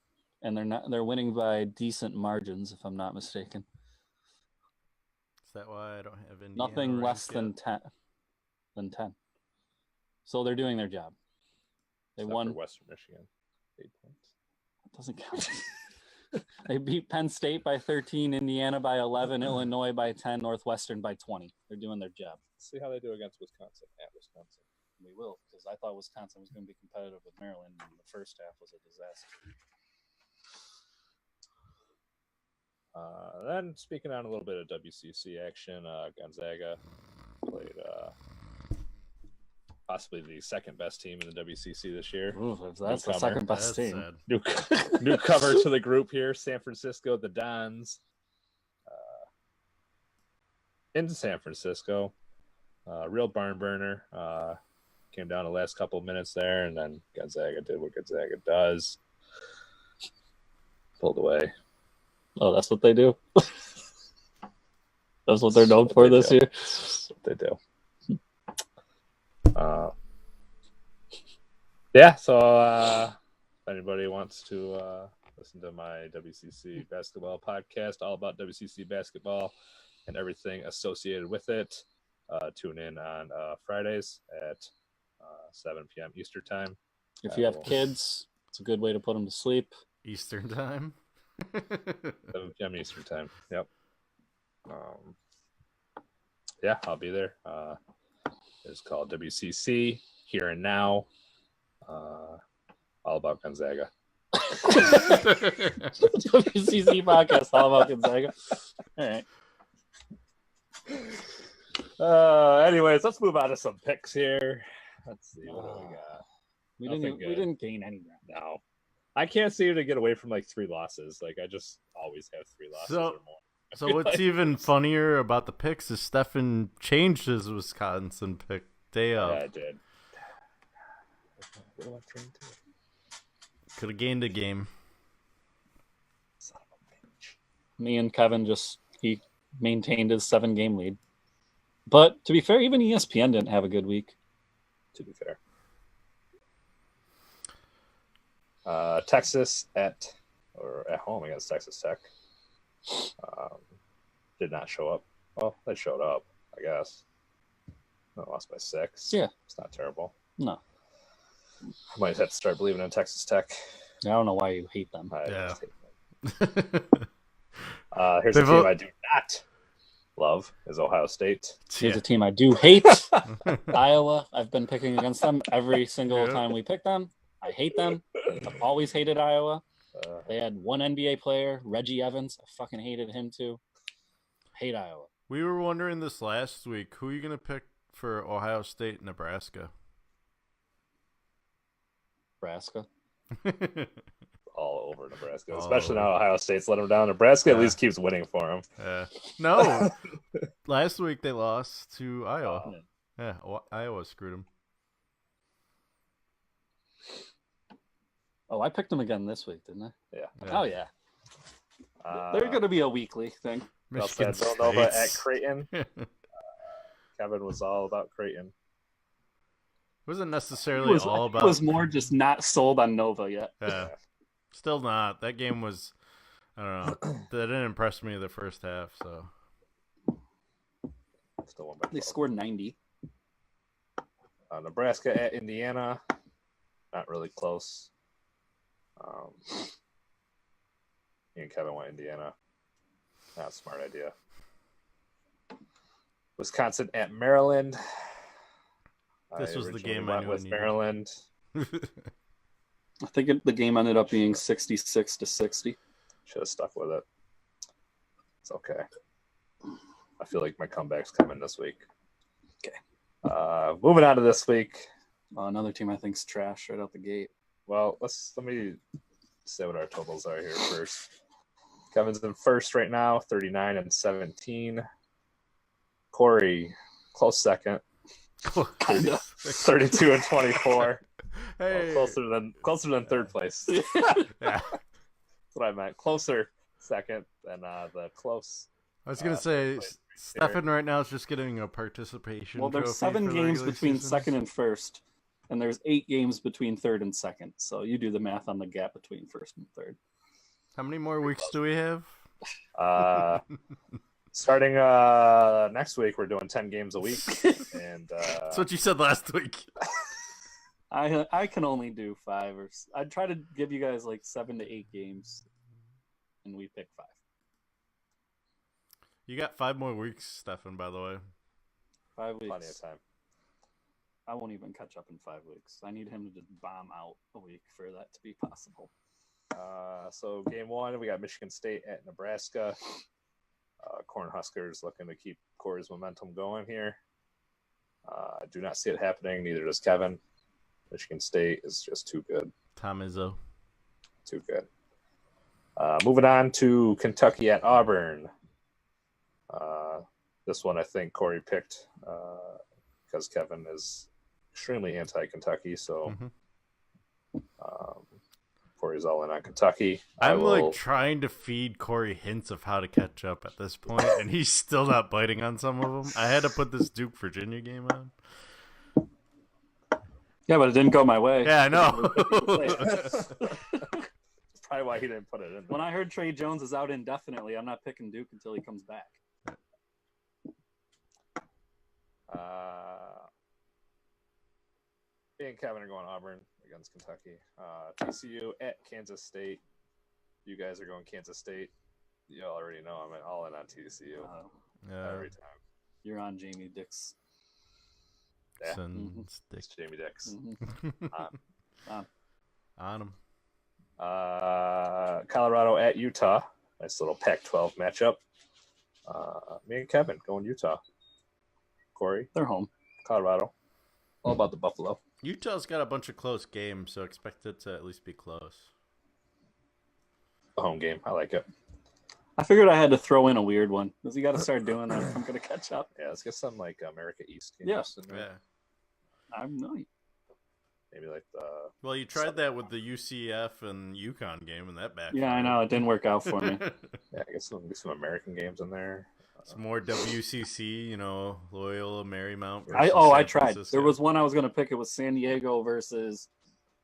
And they're winning by decent margins, if I'm not mistaken. Is that why I don't have Indiana? Nothing less than 10. So they're doing their job. They won for Western Michigan. 8 points. That doesn't count. They beat Penn State by 13, Indiana by 11, Illinois by 10, Northwestern by 20. They're doing their job. Let's see how they do against Wisconsin at Wisconsin. We will, because I thought Wisconsin was going to be competitive with Maryland, and the first half was a disaster. Then speaking on a little bit of WCC action, Gonzaga played possibly the second best team in the WCC this year. Ooh, that's the second best team. New cover to the group here, San Francisco, the Dons. Into San Francisco, real barn burner. Came down the last couple of minutes there, and then Gonzaga did what Gonzaga does. Pulled away. Oh, that's what they do. That's what they're known for this year. That's what they do. Yeah, so if anybody wants to listen to my WCC basketball podcast, all about WCC basketball and everything associated with it, tune in on Fridays at 7 p.m. Eastern time. If you have kids, it's a good way to put them to sleep. Eastern time? 7 p.m. Eastern time. Yep. Yeah, I'll be there. It's called WCC Here and Now. All about Gonzaga. WCC podcast, all about Gonzaga. All right. Anyways, let's move on to some picks here. Let's see what do we got. We didn't gain any ground. No, I can't seem to get away from like 3 losses. Like I just always have 3 losses or more. So what's even funnier about the picks is Steffan changed his Wisconsin pick day of. Yeah, I did. Could have gained a game. Me and Kevin he maintained his 7-game lead. But to be fair, even ESPN didn't have a good week. To be fair. Texas at home against Texas Tech. Did not show up. Well, they showed up, I guess. They lost by 6. Yeah. It's not terrible. No. I might have to start believing in Texas Tech. I don't know why you hate them. Yeah. Here's a team I do not love is Ohio State. Here's a team I do hate. Iowa. I've been picking against them every single time we pick them. I hate them. I've always hated Iowa. They had one NBA player, Reggie Evans. I fucking hated him too. Hate Iowa. We were wondering this last week. Who are you going to pick for Ohio State, Nebraska? Nebraska. All over Nebraska, especially now Ohio State's let them down. Nebraska at least keeps winning for them. No, last week they lost to Iowa. Iowa screwed them. Oh, I picked them again this week, didn't I? Yeah. Oh, yeah. They're going to be a weekly thing. Villanova at Creighton. Kevin was all about Creighton. Wasn't necessarily all about. It was more just not sold on Nova yet. Yeah. Still not. That game was, I don't know. That didn't impress me the first half. So still won by 12. They scored 90. Nebraska at Indiana. Not really close. Me and Kevin went Indiana. Not a smart idea. Wisconsin at Maryland. This was the game I knew with Maryland. I think the game ended up being 66-60. Should have stuck with it. It's okay. I feel like my comeback's coming this week. Okay. Moving on to this week. Another team I think's trash right out the gate. Well, let me say what our totals are here first. Kevin's in first right now, 39-17. Cory, close second. 32-24. Hey. Closer than third place. Yeah. That's what I meant. Closer second than the close. I was gonna say Steffan right now is just getting a participation. Well, there's 7 games between second and first, and there's 8 games between third and second. So you do the math on the gap between first and third. How many more weeks do we have? Starting next week, we're doing 10 games a week, and that's what you said last week. I can only do 5 or I'd try to give you guys like 7 to 8 games, and we pick 5. You got 5 more weeks, Steffan. By the way, 5 weeks. Plenty of time. I won't even catch up in 5 weeks. I need him to just bomb out a week for that to be possible. So game 1, we got Michigan State at Nebraska. Cornhuskers looking to keep Cory's momentum going here. I do not see it happening. Neither does Kevin. Michigan State is just too good. Tom Izzo. Too good. Moving on to Kentucky at Auburn. This one I think Cory picked because Kevin is extremely anti-Kentucky. So Corey's all in on Kentucky. I'm like trying to feed Corey hints of how to catch up at this point, and he's still not biting on some of them. I had to put this Duke Virginia game on. Yeah, but it didn't go my way. Yeah, I know. That's probably why he didn't put it in. When I heard Trey Jones is out indefinitely, I'm not picking Duke until he comes back. Me and Kevin are going Auburn against Kentucky. TCU at Kansas State. You guys are going Kansas State. You already know I'm all in on TCU every time. You're on Jamie Dix. Yeah. It's Jamie Dix. On him. Colorado at Utah. Nice little Pac-12 matchup. Me and Kevin going Utah. Corey, they're home. Colorado. All about the Buffalo. Utah's got a bunch of close games, so expect it to at least be close. A home game. I like it. I figured I had to throw in a weird one because you got to start doing that if I'm going to catch up. Yeah, let's get some like America East games. Yeah. I'm not. Maybe like the. Well, you tried that with the UCF and UConn game, and that backfired. Yeah, I know it didn't work out for me. Yeah, I guess some American games in there. Some more WCC, Loyola Marymount. I tried. There was one I was going to pick. It was San Diego versus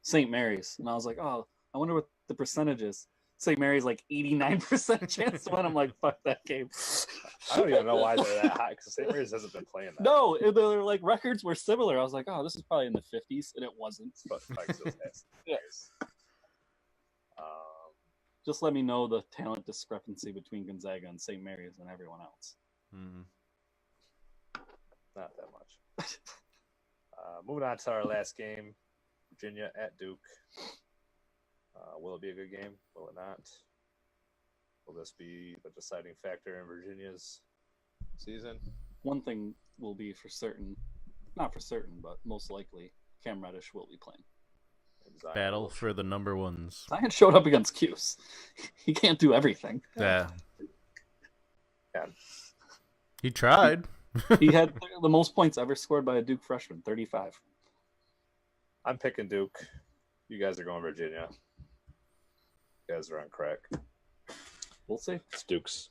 St. Mary's, and I was like, oh, I wonder what the percentage is. St. Mary's like 89% chance to win. I'm like, fuck that game. I don't even know why they're that high because St. Mary's hasn't been playing that. No, their like records were similar. I was like, oh, this is probably in the 50s, and it wasn't. But Yes. Just let me know the talent discrepancy between Gonzaga and St. Mary's and everyone else. Mm-hmm. Not that much. Moving on to our last game, Virginia at Duke. Will it be a good game? Will it not? Will this be the deciding factor in Virginia's season? One thing will be for certain, not for certain, but most likely, Cam Reddish will be playing. Battle for the number ones. Zion showed up against Cuse. He can't do everything. Yeah. Yeah. He tried. He had the most points ever scored by a Duke freshman, 35. I'm picking Duke. You guys are going Virginia. You guys are on crack. We'll see. It's Duke's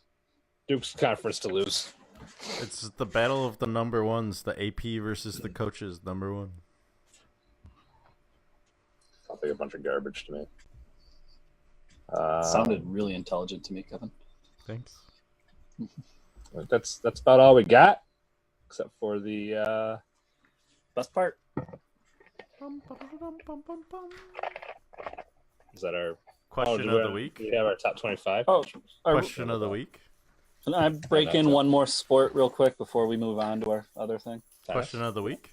conference to lose. It's the battle of the number ones, the AP versus the coaches, number one. Sounds like a bunch of garbage to me. Sounded really intelligent to me, Kevin. Thanks. That's about all we got, except for the best part. Is that our question of the week? We have our top 25. Question of the week. Can I break in one more sport real quick before we move on to our other thing? Question of the week.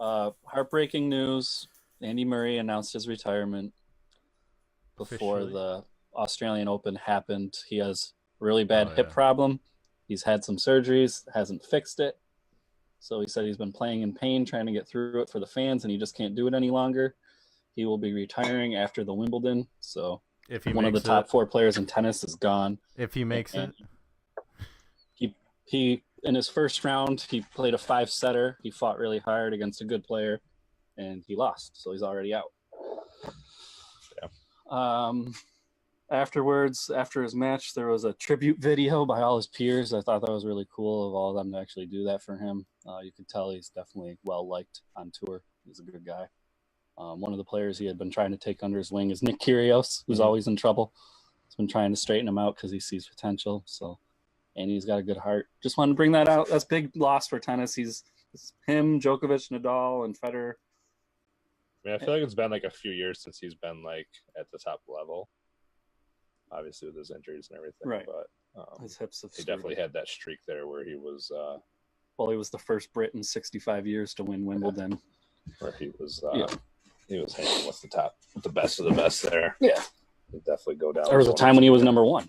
Heartbreaking news. Andy Murray announced his retirement before the Australian Open happened. He has a really bad hip problem. He's had some surgeries, hasn't fixed it. So he said he's been playing in pain, trying to get through it for the fans, and he just can't do it any longer. He will be retiring after the Wimbledon. So if he one of the top 4 players in tennis is gone. If he makes it. He in his first round, he played a 5-setter. He fought really hard against a good player, and he lost. So he's already out. Yeah. Afterwards, after his match, there was a tribute video by all his peers. I thought that was really cool of all of them to actually do that for him. You could tell he's definitely well-liked on tour. He's a good guy. One of the players he had been trying to take under his wing is Nick Kyrgios, who's always in trouble. He's been trying to straighten him out because he sees potential. And he's got a good heart. Just wanted to bring that out. That's a big loss for tennis. It's him, Djokovic, Nadal, and Federer. I mean, I feel like it's been like a few years since he's been like at the top level. Obviously with his injuries and everything, right? But his hips have. He definitely had that streak there where he was. He was the first Brit in 65 years to win Wimbledon. Where he was. He was hanging with the best of the best there. Yeah, he'd definitely go down. There was a time when he was number 1.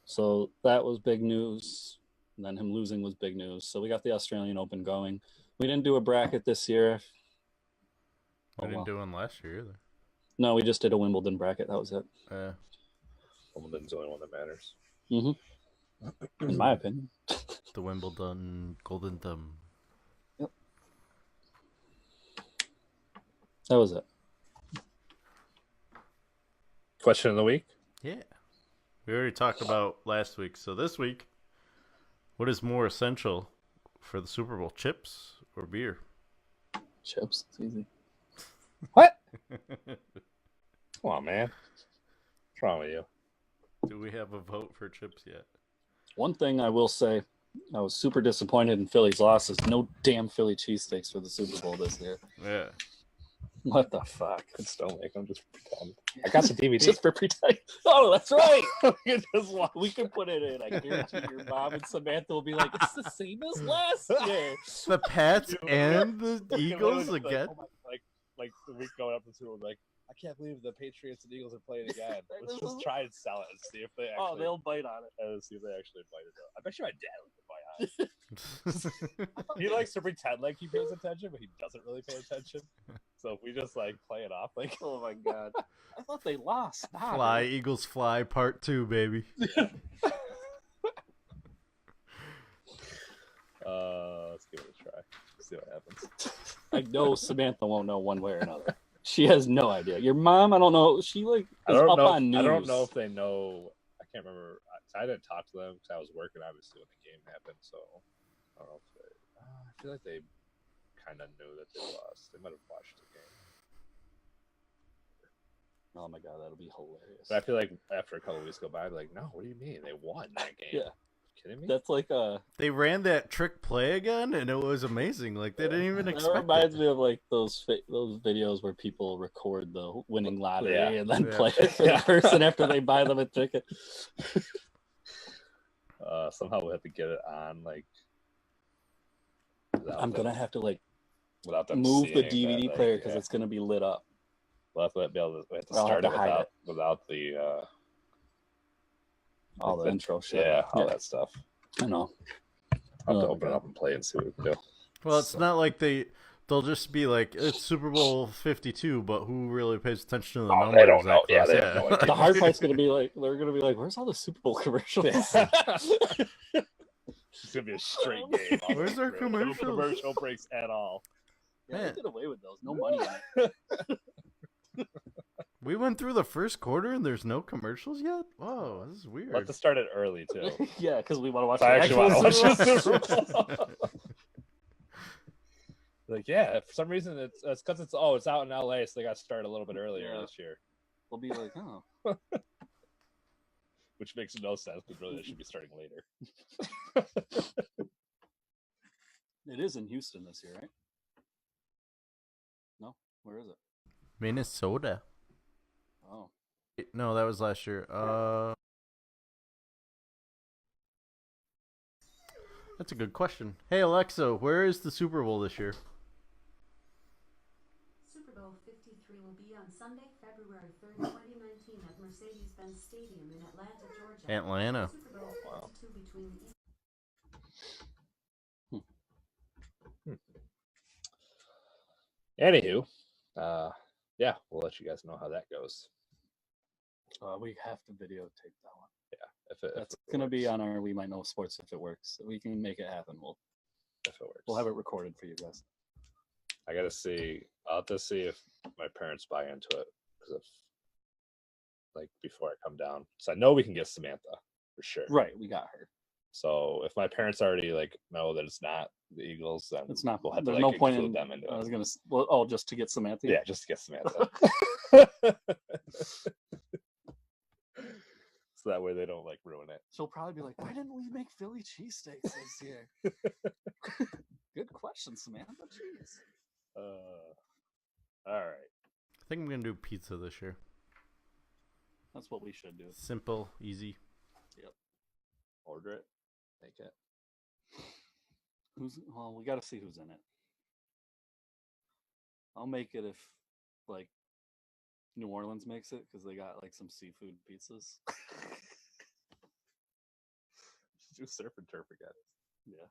So that was big news. And then him losing was big news. So we got the Australian Open going. We didn't do a bracket this year. We didn't do one last year either. No, we just did a Wimbledon bracket. That was it. Wimbledon's the only one that matters. Mm-hmm. In my opinion. The Wimbledon Golden Thumb. Yep. That was it. Question of the week. Yeah. We already talked about last week. So this week, what is more essential for the Super Bowl, chips or beer? Chips. It's easy. What? Come on, man. What's wrong with you? Do we have a vote for chips yet? One thing I will say, I was super disappointed in Philly's losses. No damn Philly cheesesteaks for the Super Bowl this year. Yeah. What the fuck? Could still make them, just pretend. I got the DVD. Just for pretend. Oh, that's right. We can put it in. I guarantee your mom and Samantha will be like, it's the same as last year. The Pats and the Eagles again? Like the week going up to Super Bowl, like, I can't believe the Patriots and Eagles are playing again. Let's just try and sell it and see if they actually. Oh, they'll bite on it. And see if they actually bite it up. I bet you my dad would bite on it. He likes to pretend like he pays attention, but he doesn't really pay attention. So if we just like play it off, like, oh my god, I thought they lost. Nah, Fly, man. Eagles fly, part 2, baby. Let's give it a try. See what happens. I know Samantha won't know one way or another. She has no idea. Your mom, I don't know. She like is up on news. I don't know if they know. I can't remember. I didn't talk to them because I was working obviously when the game happened. So I don't know if they. I feel like they kind of knew that they lost. They might have watched the game. Oh my god, that'll be hilarious. But I feel like after a couple of weeks go by, I'd be like, no, what do you mean they won that game? Yeah. Kidding me? That's like they ran that trick play again, and it was amazing. Like they didn't even expect. It reminds me of like those videos where people record the winning lottery and then play it for the person after they buy them a ticket. Somehow we have to get it on. Like, I'm gonna have to like without them move the seeing DVD that, player because it's gonna be lit up. We'll have to we have to start it without the. All the intro shit. Yeah, all that stuff. I know. I'll have to open it up and play and see what we can do. Well, it's not like they'll just be like, it's Super Bowl 52, but who really pays attention to the numbers? They don't know. Yeah, they have no idea. The hard part's going to be like, they're going to be like, where's all the Super Bowl commercials? It's going to be a straight game. Where's our commercials? No commercial breaks at all. Yeah, they get away with those. No money in it. We went through the first quarter and there's no commercials yet? Whoa, this is weird. Let's start it early, too. Yeah, because we want to watch the actual Super Bowl. Like, yeah, for some reason, it's because it's out in LA, so they got to start a little bit earlier this year. They'll be like, oh. Which makes no sense, because really they should be starting later. It is in Houston this year, right? No? Where is it? Minnesota. Oh. No, that was last year. That's a good question. Hey, Alexa, where is the Super Bowl this year? Super Bowl 53 will be on Sunday, February 3rd, 2019 at Mercedes-Benz Stadium in Atlanta, Georgia. Atlanta. Super Bowl 52 between the Anywho, yeah, we'll let you guys know how that goes. We have to videotape that one. Yeah, that's going to be on our We Might Know Sports if it works. We can make it happen. If it works, we'll have it recorded for you guys. I gotta see. I'll have to see if my parents buy into it because before I come down, so I know we can get Samantha for sure. Right, we got her. So if my parents already know that it's not the Eagles, then it's not. We'll have There's to no point include in them into it. I was gonna. Just to get Samantha. Yeah, just to get Samantha. So that way they don't ruin it. She'll probably be like, "Why didn't we make Philly cheesesteaks this year?" Good question, Samantha. Jeez. All right. I think I'm gonna do pizza this year. That's what we should do. Simple, easy. Yep. Order it. Make it. We got to see who's in it. I'll make it if New Orleans makes it because they got some seafood pizzas. Just do surf and turf again. Yeah.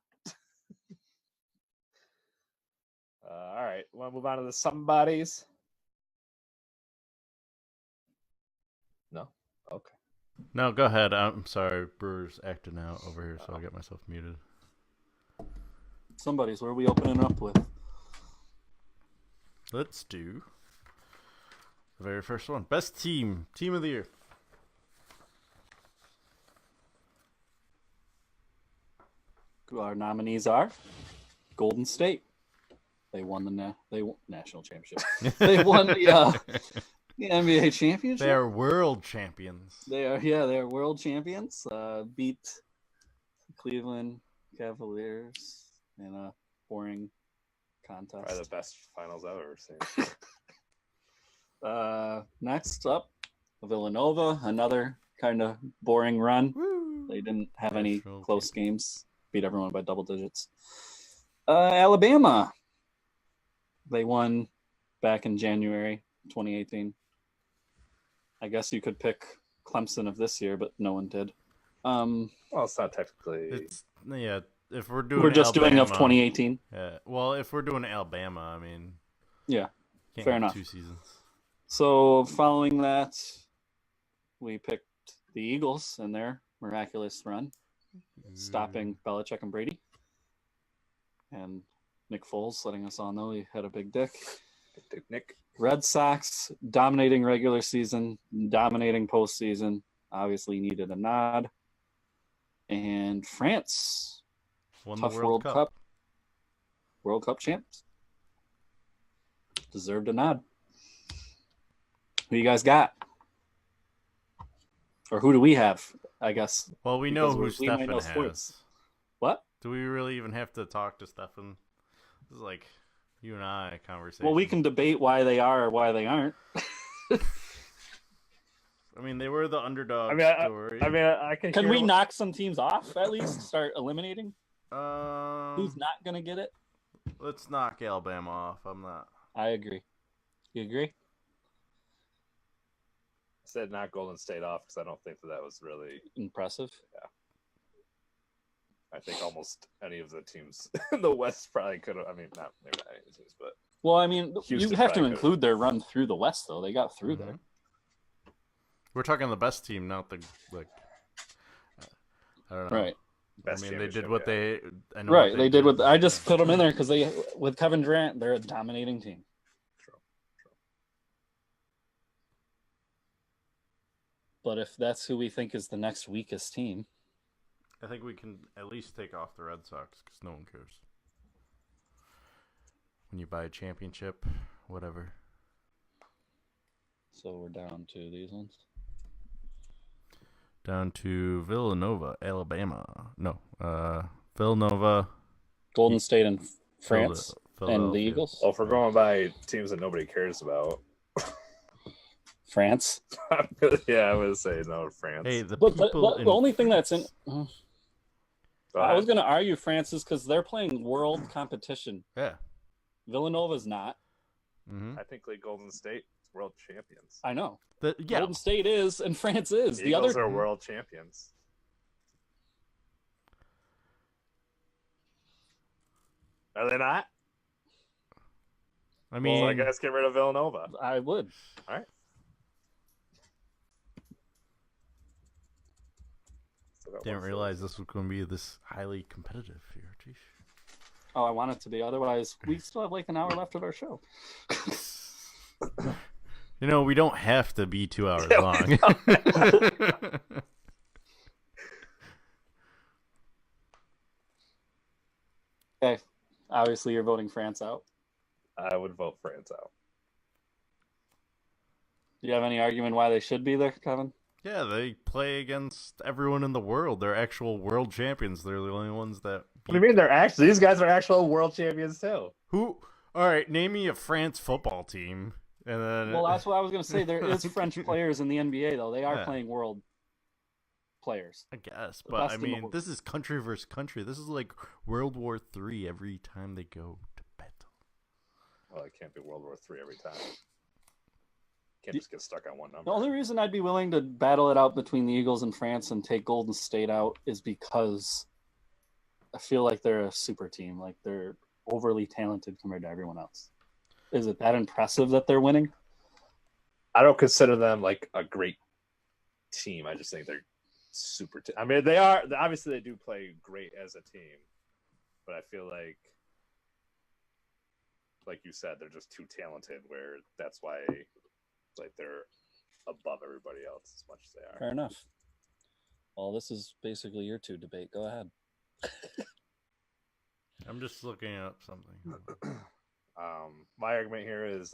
All right. Want to move on to the somebodies? No? Okay. No, go ahead. I'm sorry. Brewer's acting out over here, so I'll get myself muted. Somebody's. Where are we opening up with? Let's do The very first one. Best team of the year. Our nominees are Golden State. They won the national championship. They won the NBA championship. They are world champions. They are world champions. Beat Cleveland Cavaliers in a boring contest. Probably the best finals I've ever seen. Next up, Villanova, another kind of boring run. Woo. They didn't have any National close games. Beat everyone by double digits. Alabama. They won back in January 2018. I guess you could pick Clemson of this year, but no one did. Well, it's not technically. If we're doing, we're just Alabama, doing of 2018. Yeah. Well, if we're doing Alabama, I mean, yeah, can't fair have enough. 2 seasons. So following that, we picked the Eagles and their miraculous run, stopping Belichick and Brady, and Nick Foles letting us all know he had a big dick. Big Dick Nick. Red Sox dominating regular season, dominating postseason. Obviously needed a nod. And France, Won tough the World Cup. World Cup champs. Deserved a nod. Who you guys got? Or who do we have, I guess? Well, we know who we might Steffan know has. sports. What? Do we really even have to talk to Steffan? This is like you and I conversation. Well, we can debate why they are or why they aren't. I mean, they were the underdog story. I can. Can we knock some teams off at least? Start eliminating? Um, Who's not going to get it? Let's knock Alabama off. I'm not. I agree. You agree? I said knock Golden State off because I don't think that was really impressive. Yeah. I think almost any of the teams in the West probably could have. I mean, not maybe not any of the teams, but well, I mean, Houston you have to probably include their run through the West, though. They got through there. We're talking the best team, not the like. I don't know. Right. Best I mean, they did championship, what yeah. they. I know Right. what They did what I just put them in there because they, with Kevin Durant, they're a dominating team. True. But if that's who we think is the next weakest team, I think we can at least take off the Red Sox because no one cares. When you buy a championship, whatever. so we're down to these ones. Down to Villanova, Alabama. No, Villanova, Golden State and France and the Philadelphia. Eagles. Well, if we're going by teams that nobody cares about, France. yeah, I would say no, France. Hey, the But people. the only thing that's in. Go I was ahead. going to argue France is because they're playing world competition. Yeah. Villanova's not. Mm-hmm. I think like Golden State world champions. I know. Yeah. Golden State is and France is. The The Eagles other are world champions. Are they not? I mean, Well, I guess get rid of Villanova. I would. All right. So that didn't one's realize this was going to be this highly competitive here. Jeez. Oh, I want it to be. Otherwise, we still have like an hour left of our show. You know, we don't have to be 2 hours Yeah, long. Okay. Obviously, you're voting France out. I would vote France out. Do you have any argument why they should be there, Kevin? Yeah, they play against everyone in the world. They're actual world champions. They're the only ones that. What do you mean they're actually? These guys are actual world champions too. Who? All right, name me a France football team, and then. Well, that's what I was going to say. There is French players in the NBA, though. They are Yeah. playing world players. I guess, The but best I in the mean, world. this is country versus country. This is like World War III every time they go to battle. Well, it can't be World War III every time. Can't just get stuck on one number. The only reason I'd be willing to battle it out between the Eagles and France and take Golden State out is because I feel like they're a super team. Like they're overly talented compared to everyone else. Is it that impressive that they're winning? I don't consider them like a great team. I just think they're super. I mean, they are obviously they do play great as a team, but I feel like you said, they're just too talented. Where that's why It's like they're above everybody else as much as they are. Fair enough. Well, this is basically your two debate. Go ahead. I'm just looking up something. My argument here is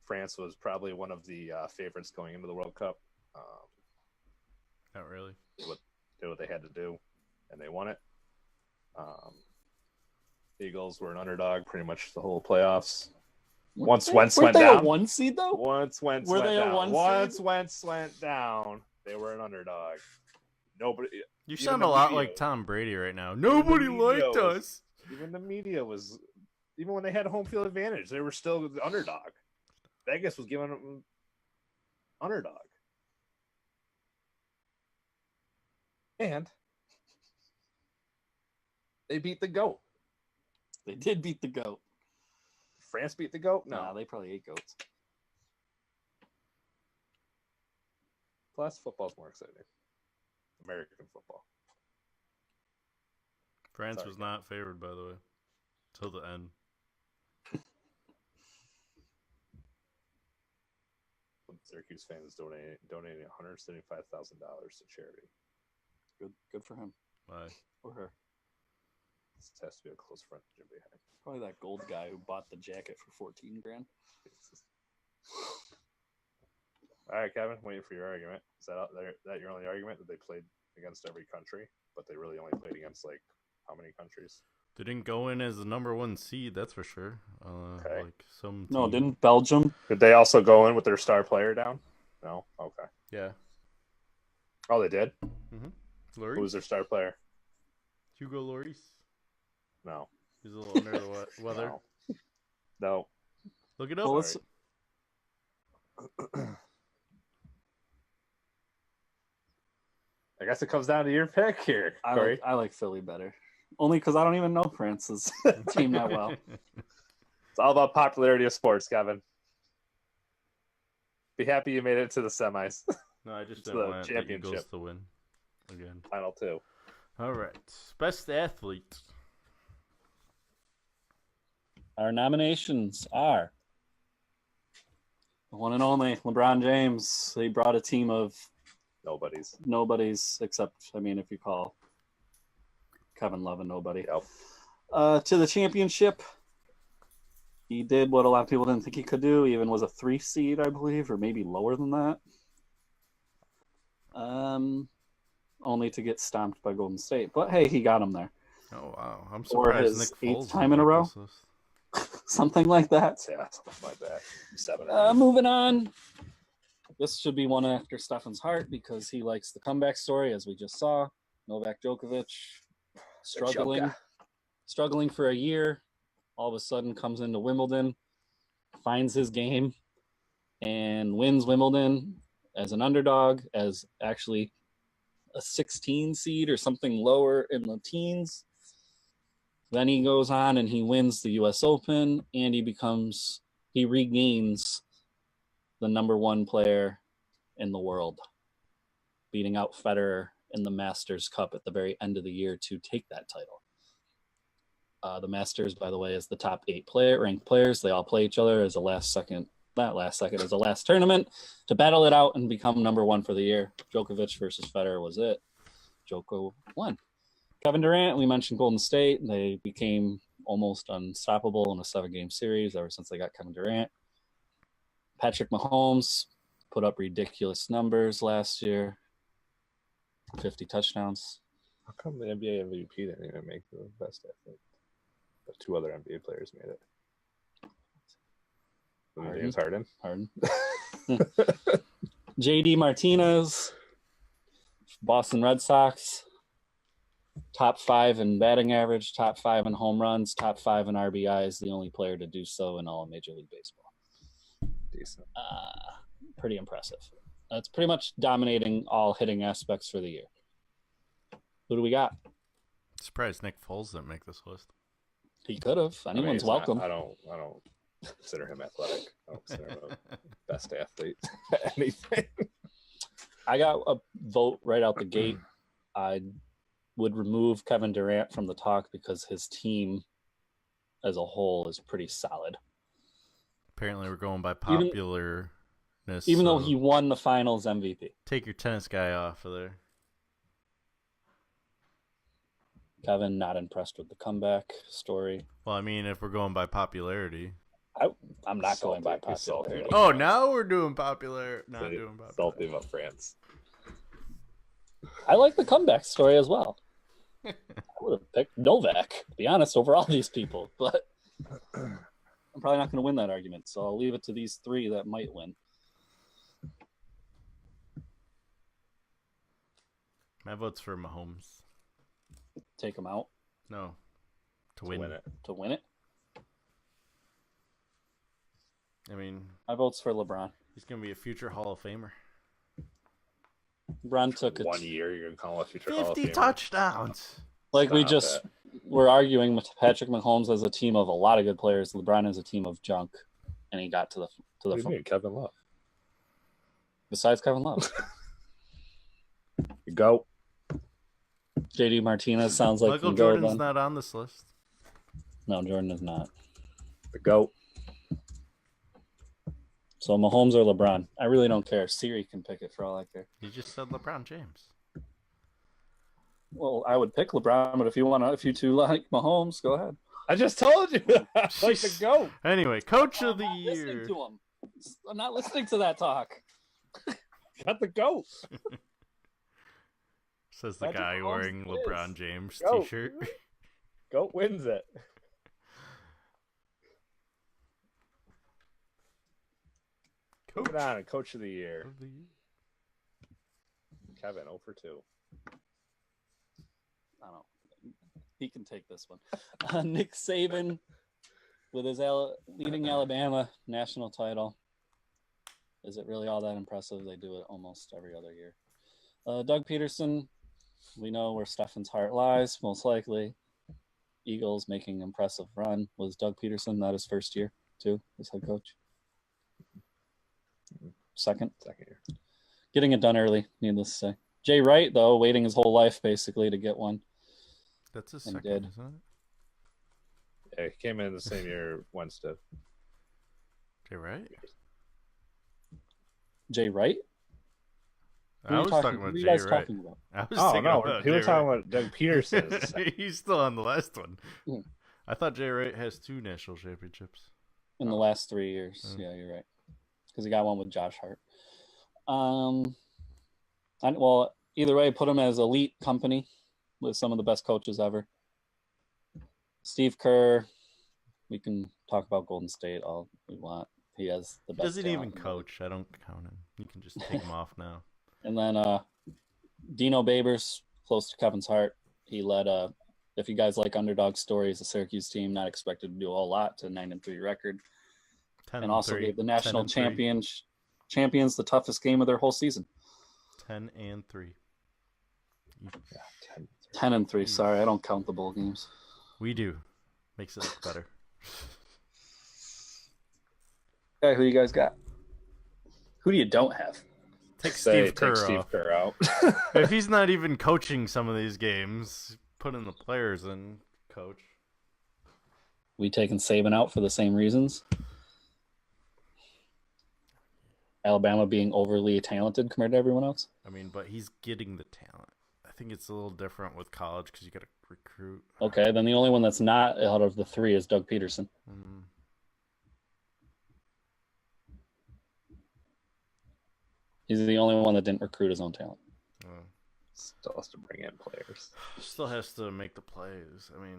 France was probably one of the favorites going into the World Cup. Not really. Did what they had to do, and they won it. Eagles were an underdog pretty much the whole playoffs. Once Wentz went down. Were they a 1 seed though? Once Wentz went down. Once Wentz went down, they were an underdog. Nobody. You sound a lot like Tom Brady right now. Nobody liked us. Even the media was. Even when they had home field advantage, they were still the underdog. Vegas was giving them underdog. And they beat the GOAT. They did beat the GOAT. France beat the GOAT? No. Nah, they probably ate goats. Plus, football's more exciting. American football. France was not favored, by the way, till the end. Syracuse fans donating $175,000 to charity. Good for him. Why? Or her. This has to be a close friend to Jim behind. Probably that gold guy who bought the jacket for $14,000. All right, Kevin, waiting for your argument. Is that your only argument, that they played against every country, but they really only played against like how many countries? They didn't go in as the number 1 seed, that's for sure. Okay. Like some No, team. didn't Belgium? Did they also go in with their star player down? No? Okay. Yeah. Oh, they did? Mm-hmm. Who was their star player? Hugo Lloris. No. He's a little under the weather. No. Look it up. Well, I guess it comes down to your pick here, Cory. I like Philly better. Only because I don't even know France's team that well. It's all about popularity of sports, Kevin. Be happy you made it to the semis. No, I just to didn't the want the championship. Eagles to win again. Final 2. All right. Best athlete. Our nominations are the one and only LeBron James. He brought a team of nobodies except, I mean, if you call Kevin Love a nobody. Yep. To the championship. He did what a lot of people didn't think he could do. He even was a 3 seed, I believe, or maybe lower than that. Only to get stomped by Golden State. But hey, he got him there. Oh wow! I'm Or surprised his Nick Foles 8th time in a row. Something like that. Yeah, something like that. 7. Moving on. This should be one after Steffan's heart because he likes the comeback story, as we just saw. Novak Djokovic struggling for a year. All of a sudden comes into Wimbledon, finds his game, and wins Wimbledon as an underdog, as actually a 16 seed or something lower in the teens. Then he goes on and he wins the U.S. Open, and he regains the number 1 player in the world, beating out Federer in the Masters Cup at the very end of the year to take that title. The Masters, by the way, is the top 8 ranked players. They all play each other as a last tournament to battle it out and become number 1 for the year. Djokovic versus Federer was it. Djoko won. Kevin Durant, we mentioned Golden State. They became almost unstoppable in a 7-game series ever since they got Kevin Durant. Patrick Mahomes put up ridiculous numbers last year. 50 touchdowns. How come the NBA MVP didn't even make the best athlete? But 2 other NBA players made it. James Harden. JD Martinez, Boston Red Sox, top 5 in batting average, top 5 in home runs, top 5 in RBIs, the only player to do so in all of Major League Baseball. Decent. Pretty impressive. That's pretty much dominating all hitting aspects for the year. Who do we got? Surprised Nick Foles didn't make this list. He could have. Anyone's welcome. I don't consider him athletic. I don't consider him a best athlete. Anything. I got a vote right out the gate. I would remove Kevin Durant from the talk because his team as a whole is pretty solid. Apparently we're going by popular darkness. Even though he won the Finals MVP. Take your tennis guy off of there. Kevin, not impressed with the comeback story. Well, I mean, if we're going by popularity. I'm not going by popularity. Oh, now we're doing popular. Not doing popular. Salty about France. I like the comeback story as well. I would have picked Novak, to be honest, over all these people. But I'm probably not going to win that argument. So I'll leave it to these three that might win. My vote's for Mahomes. Take him out. No. To win it. To win it? I mean, my vote's for LeBron. He's going to be a future Hall of Famer. LeBron took 1 year. You're going to call him a future Hall of Famer. 50 touchdowns. Like we're arguing with Patrick Mahomes as a team of a lot of good players. LeBron is a team of junk, and he got to the What do you mean, Kevin Love? Besides Kevin Love, go. JD Martinez sounds like Michael Jordan's not on this list. No, Jordan is not. The GOAT. So Mahomes or LeBron? I really don't care. Siri can pick it for all I care. You just said LeBron James. Well, I would pick LeBron, but if you two like Mahomes, go ahead. I just told you. I like the GOAT. Anyway, Coach of the Year. Listening to him. I'm not listening to that talk. Got the GOAT. Says the guy wearing LeBron James GOAT. t-shirt. GOAT wins it. Moving on, Coach of the Year. Kevin, 0 for 2. I don't know. He can take this one. Nick Saban with his leading Alabama national title. Is it really all that impressive? They do it almost every other year. Doug Peterson, we know where Steffan's heart lies, most likely. Eagles making an impressive run. Was Doug Peterson not his first year, too, as head coach? Second year. Getting it done early, needless to say. Jay Wright, though, waiting his whole life, basically, to get one. That's his second, isn't it? Yeah, he came in the same year Wentz did. Jay Wright? Jay Wright? I was talking about Jay Wright. I was thinking about he was talking about Doug Peterson. He's still on the last one. I thought Jay Wright has 2 national championships. In the last 3 years. Yeah, you're right. Because he got one with Josh Hart. Well, either way, put him as elite company with some of the best coaches ever. Steve Kerr, we can talk about Golden State all we want. He has the best. Doesn't even coach. I don't count him. You can just take him off now. And then Dino Babers, close to Kevin's heart. He led if you guys like underdog stories, the Syracuse team not expected to do a whole lot to 9-3 record. And also gave the national champions the toughest game of their whole season. 10-3. 10-3. Sorry, I don't count the bowl games. We do. Makes it look better. Okay, who you guys got? Who do you don't have? Take Steve Kerr out. If he's not even coaching some of these games, putting the players in, coach. We taking Saban out for the same reasons? Alabama being overly talented compared to everyone else? I mean, but he's getting the talent. I think it's a little different with college because you got to recruit. Okay, then the only one that's not out of the 3 is Doug Peterson. He's the only one that didn't recruit his own talent. Still has to bring in players. Still has to make the plays. I mean...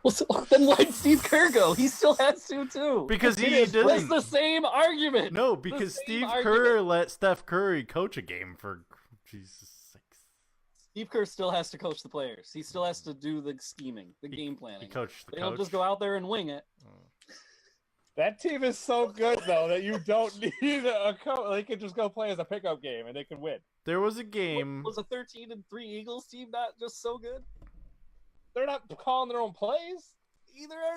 Well, so then why'd Steve Kerr go? He still has to, too. Because he didn't. It's the same argument. No, because Steve Kerr let Steph Curry coach a game for Jesus sakes. Steve Kerr still has to coach the players. He still has to do the scheming, the game planning. He coached the They coach. don't just go out there and wing it. That team is so good, though, that you don't need a coach. They can just go play as a pickup game, and they can win. There was a game. Was a 13-3 Eagles team not just so good? They're not calling their own plays. Either are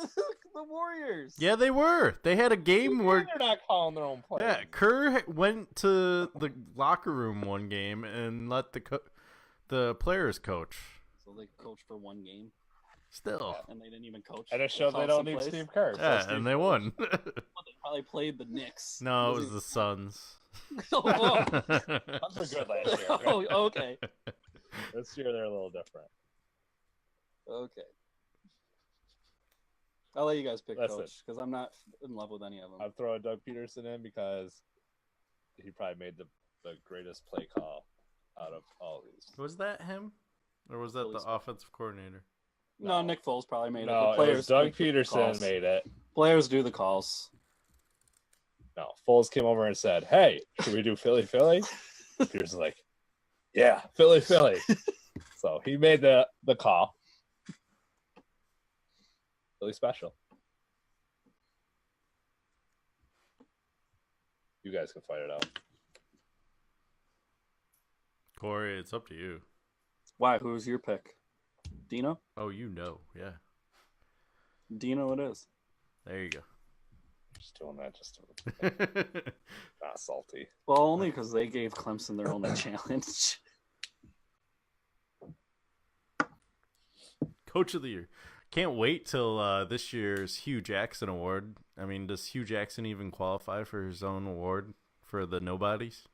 the Warriors. Yeah, they were. They had a game where they're not calling their own plays. Yeah, Kerr went to the locker room one game and let the players coach. So they coached for one game. Still. And they didn't even coach. And it showed they don't need Steve Kerr. Yeah, and they won. Well, they probably played the Knicks. No, it was the Suns. Oh, Suns were good last year. oh, okay. This year they're a little different. Okay. I'll let you guys pick Listen. coach because I'm not in love with any of them. I'm throwing Doug Peterson in because he probably made the greatest play call out of all these. Was that him? Or was that the offensive coordinator? No, Nick Foles probably made it. No, The players it was Doug make the Peterson calls. made it. Players do the calls. No, Foles came over and said, "Hey, should we do Philly?" Peterson's like, "Yeah, Philly." So he made the call. Philly special. You guys can fight it out. Corey, it's up to you. Why? Who's your pick? Dino? Oh, yeah. Dino it is. There you go. Just doing that just to not salty. Well, only because they gave Clemson their only challenge. Coach of the year. Can't wait till this year's Hugh Jackson Award. I mean, does Hugh Jackson even qualify for his own award for the nobodies?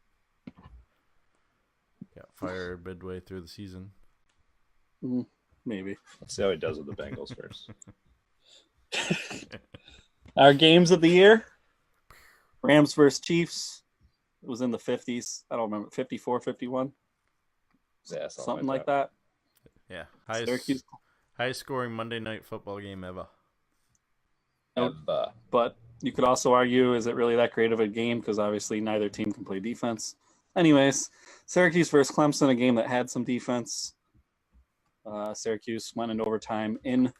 Got fired midway through the season. Maybe. Let's see how he does with the Bengals first. Our games of the year. Rams versus Chiefs. It was in the 50s. I don't remember. 54, 51? Yeah, something like that. Yeah. Syracuse. Highest scoring Monday night football game ever. But you could also argue, is it really that great of a game? Because obviously neither team can play defense. Anyways, Syracuse versus Clemson, a game that had some defense. Syracuse went into overtime in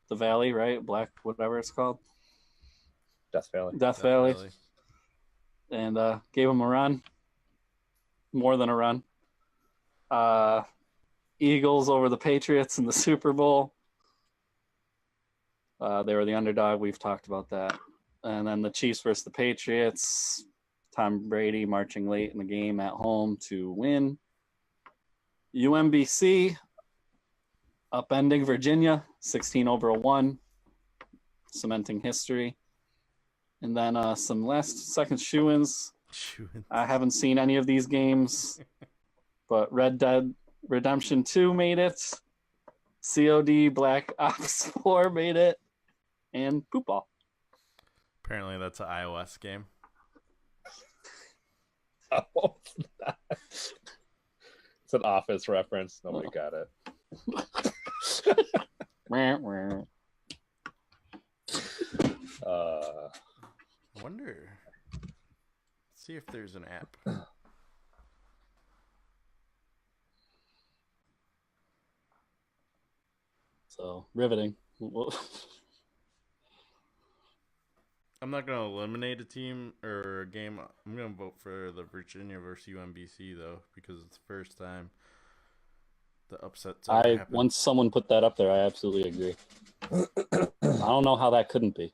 the Valley, right? Black, whatever it's called. Death Valley. Death Valley. And gave them a run. More than a run. Eagles over the Patriots in the Super Bowl. They were the underdog. We've talked about that. And then the Chiefs versus the Patriots. Tom Brady marching late in the game at home to win. UMBC upending Virginia 16-1, cementing history. And then some last second shoe-ins. I haven't seen any of these games, but Red Dead Redemption 2 made it. COD Black Ops 4 made it. And Poopball. Apparently that's an iOS game. Oh, it's an Office reference. Nobody got it. I wonder. Let's see if there's an app. So, riveting. I'm not going to eliminate a team or a game. I'm going to vote for the Virginia versus UMBC, though, because it's the first time the upset's ever happened. Once someone put that up there, I absolutely agree. I don't know how that couldn't be. It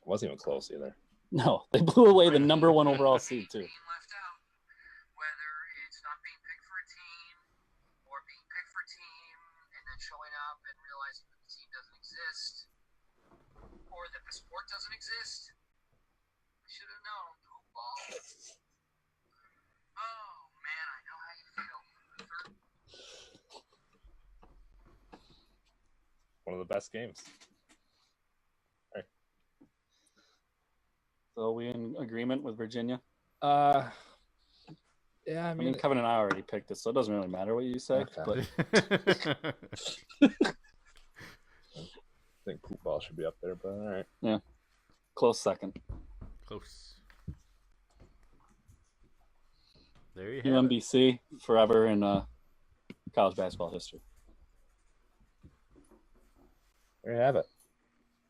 wasn't even close either. No, they blew away the number one overall seed, too. Whether it's not being picked for a team or being picked for a team and then showing up and realizing that the team doesn't exist or that the sport doesn't exist. I should have known. Football. Oh, man, I know how you feel. One of the best games. All right. So we in agreement with Virginia? Yeah, I mean, Kevin and I already picked it, so it doesn't really matter what you say. Okay. But I think Poopball should be up there, but all right. yeah, close second. Close. There you have it. UMBC forever in college basketball history. There you have it.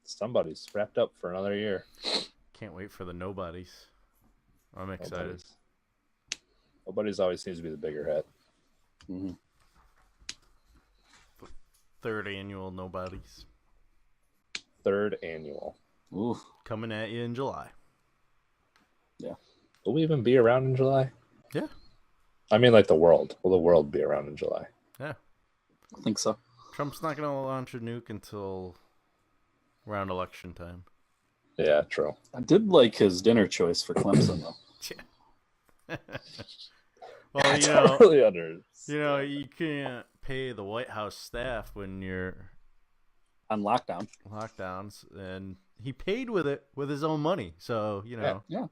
Somebody's wrapped up for another year. Can't wait for the nobodies. I'm excited. Nobody's always seems to be the bigger hit. Mm-hmm. Third annual nobodies. Third annual. Ooh. Coming at you in July. Yeah. Will we even be around in July? Yeah. I mean, like the world. Will the world be around in July? Yeah. I think so. Trump's not going to launch a nuke until around election time. Yeah, true. I did like his dinner choice for Clemson, though. Well, you can't pay the White House staff when you're on lockdowns, and he paid with his own money. So Yeah.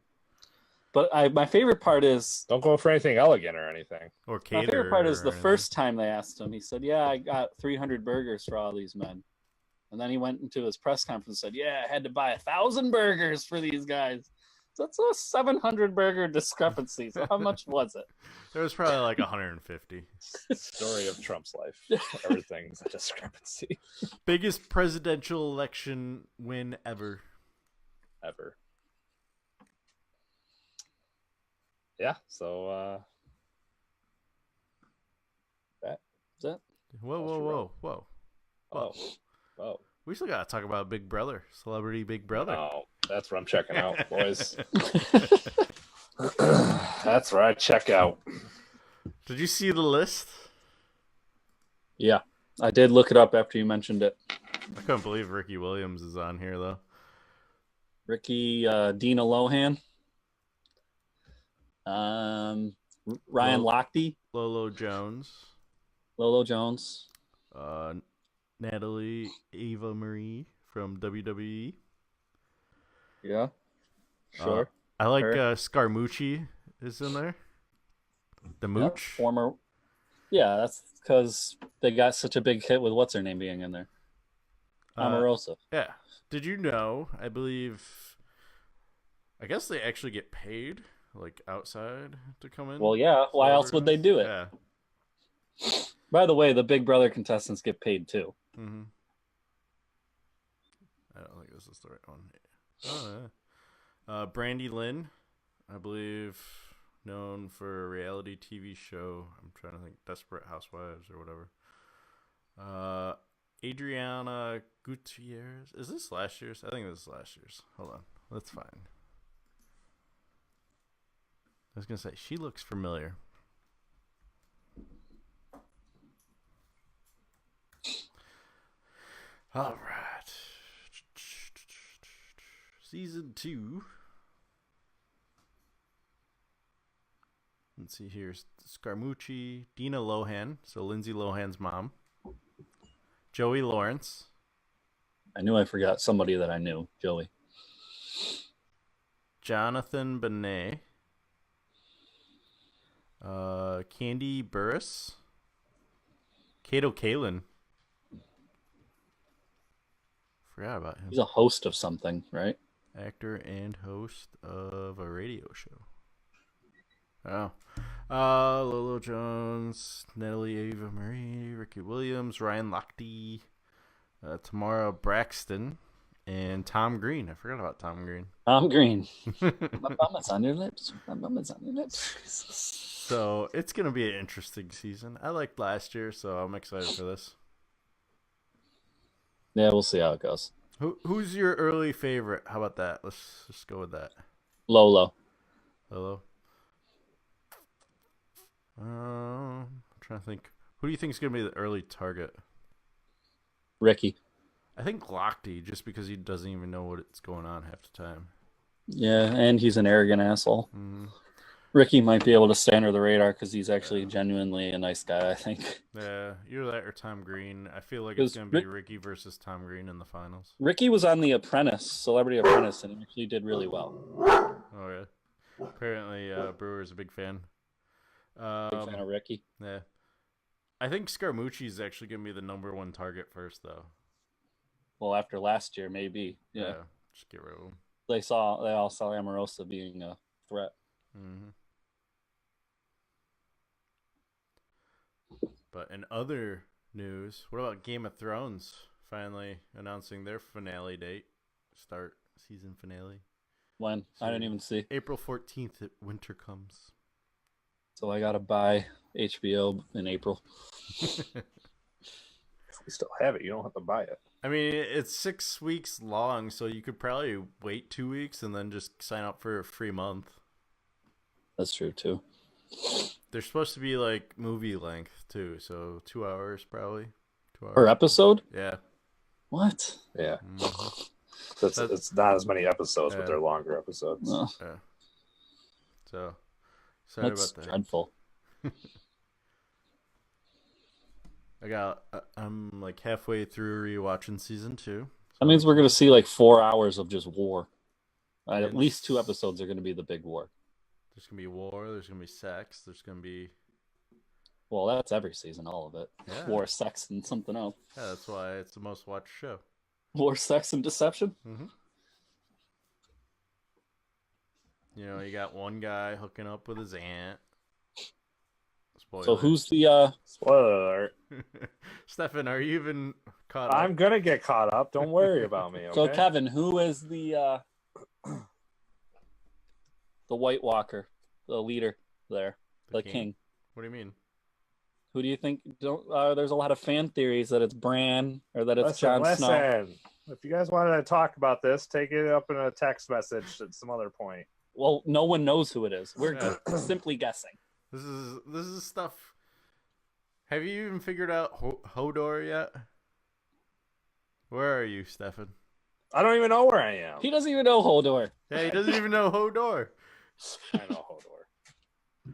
But my favorite part is don't go for anything elegant or anything. Or cater. My favorite part is the first time they asked him. He said, "Yeah, I got 300 burgers for all these men," and then he went into his press conference and said, "Yeah, I had to buy 1,000 burgers for these guys." So that's a 700 burger discrepancy. So how much was it? There was probably like 150. Story of Trump's life. Everything's a discrepancy. Biggest presidential election win ever. Yeah, so that's it. Whoa. Oh. We still gotta talk about Big Brother, Celebrity Big Brother. Oh, that's where I'm checking out, boys. That's where I check out. Did you see the list? Yeah, I did look it up after you mentioned it. I couldn't believe Ricky Williams is on here, though. Ricky, Dina Lohan, Ryan Lochte, Lolo Jones, Natalie Ava Marie from WWE. Yeah, sure. I like Scaramucci is in there. The Mooch. Yeah, former. Yeah, that's because they got such a big hit with what's her name being in there. Omarosa. Yeah. Did you know? I guess they actually get paid, like outside, to come in. Well, yeah. Why else would they do it? Yeah. By the way, the Big Brother contestants get paid too. Mm-hmm. I don't think this is the right one. Oh, yeah. Brandy Lynn, I believe, known for a reality TV show. I'm trying to think, Desperate Housewives or whatever. Adriana Gutierrez. Is this last year's? I think this is last year's. Hold on. Let's find. I was going to say, she looks familiar. All right. Season 2. Let's see here. Scaramucci, Dina Lohan, so Lindsay Lohan's mom. Joey Lawrence. I knew I forgot somebody that I knew. Joey. Jonathan Benet. Candy Burris. Kato Kalin. Forgot about him. He's a host of something, right? Actor and host of a radio show. Oh. Lolo Jones, Natalie Ava Marie, Ricky Williams, Ryan Lochte, Tamara Braxton, and Tom Green. I forgot about Tom Green. Tom Green. My bum is on your lips. My bum is on your lips. So it's going to be an interesting season. I liked last year, so I'm excited for this. Yeah, we'll see how it goes. Who's your early favorite? How about that? Let's just go with that. Lolo. I'm trying to think. Who do you think is going to be the early target? Ricky. I think Lochte, just because he doesn't even know what's going on half the time. Yeah, and he's an arrogant asshole. Mm-hmm. Ricky might be able to stay under the radar because he's actually genuinely a nice guy, I think. Yeah, either that or Tom Green. I feel like it's going to be Ricky versus Tom Green in the finals. Ricky was on The Apprentice, Celebrity Apprentice, and he actually did really well. Oh, yeah. Apparently, Brewer's a big fan. Big fan of Ricky. Yeah. I think Scaramucci is actually going to be the number one target first, though. Well, after last year, maybe. Yeah. Just get rid of him. They all saw Omarosa being a threat. Mm-hmm. But in other news, what about Game of Thrones finally announcing their finale date? Season finale. When? I didn't even see. April 14th, winter comes. So I got to buy HBO in April. If we still have it, you don't have to buy it. I mean, it's 6 weeks long, so you could probably wait 2 weeks and then just sign up for a free month. That's true, too. They're supposed to be like movie length too, so 2 hours probably. 2 hours Per episode? Yeah. What? Yeah. Mm-hmm. It's not as many episodes, Yeah. but they're longer episodes. Oh, Yeah. So sorry that's about that. dreadful. I'm like halfway through rewatching season 2. That means we're going to see like 4 hours of just war. At least 2 episodes are going to be the big war. There's gonna be war. There's gonna be sex. There's gonna be. Well, that's every season, all of it. Yeah. War, sex, and something else. Yeah, that's why it's the most watched show. War, sex, and deception? Mm-hmm. You know, you got one guy hooking up with his aunt. Spoiler. So who's the... Spoiler alert. Steffan, are you even caught up? I'm going to get caught up. Don't worry about me, okay? So, Kevin, who is the White Walker, the leader there, the king? What do you mean? Who do you think? There's a lot of fan theories that it's Bran or that it's Jon Snow. If you guys wanted to talk about this, take it up in a text message at some other point. Well, no one knows who it is. We're simply guessing. This is stuff. Have you even figured out Hodor yet? Where are you, Steffan? I don't even know where I am. He doesn't even know Hodor. Yeah, he doesn't even know Hodor. I know Hodor.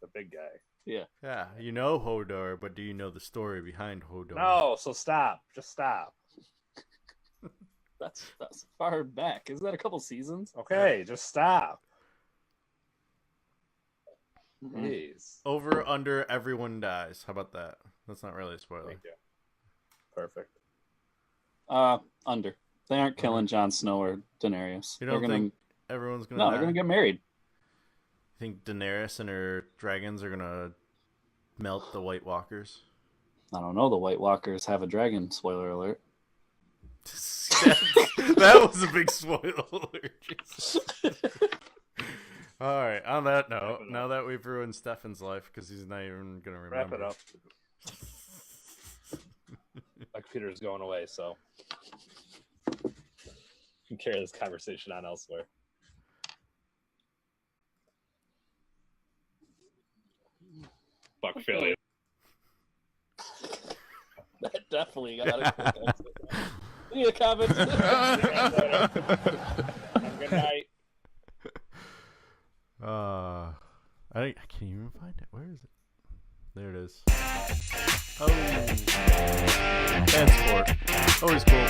The big guy. Yeah. Yeah, you know Hodor, but do you know the story behind Hodor? No, so stop. Just stop. That's far back. Isn't that a couple seasons? Okay, just stop. Jeez. Over, under, everyone dies. How about that? That's not really a spoiler. Thank you. Perfect. Under. They aren't killing Jon Snow or Daenerys. You don't think everyone's gonna? No, die? they're gonna get married. You think Daenerys and her dragons are gonna melt the White Walkers? I don't know. The White Walkers have a dragon. Spoiler alert. That was a big spoiler alert. All right. On that note, now that we've ruined Steffan's life because he's not even gonna remember. Wrap it up. My computer's going away, so you can carry this conversation on elsewhere. Fuck Philly. That definitely got it. See you, Kevin. Have a good night. I can't even find it. Where is it? There it is. Oh, fan sport. Always cool.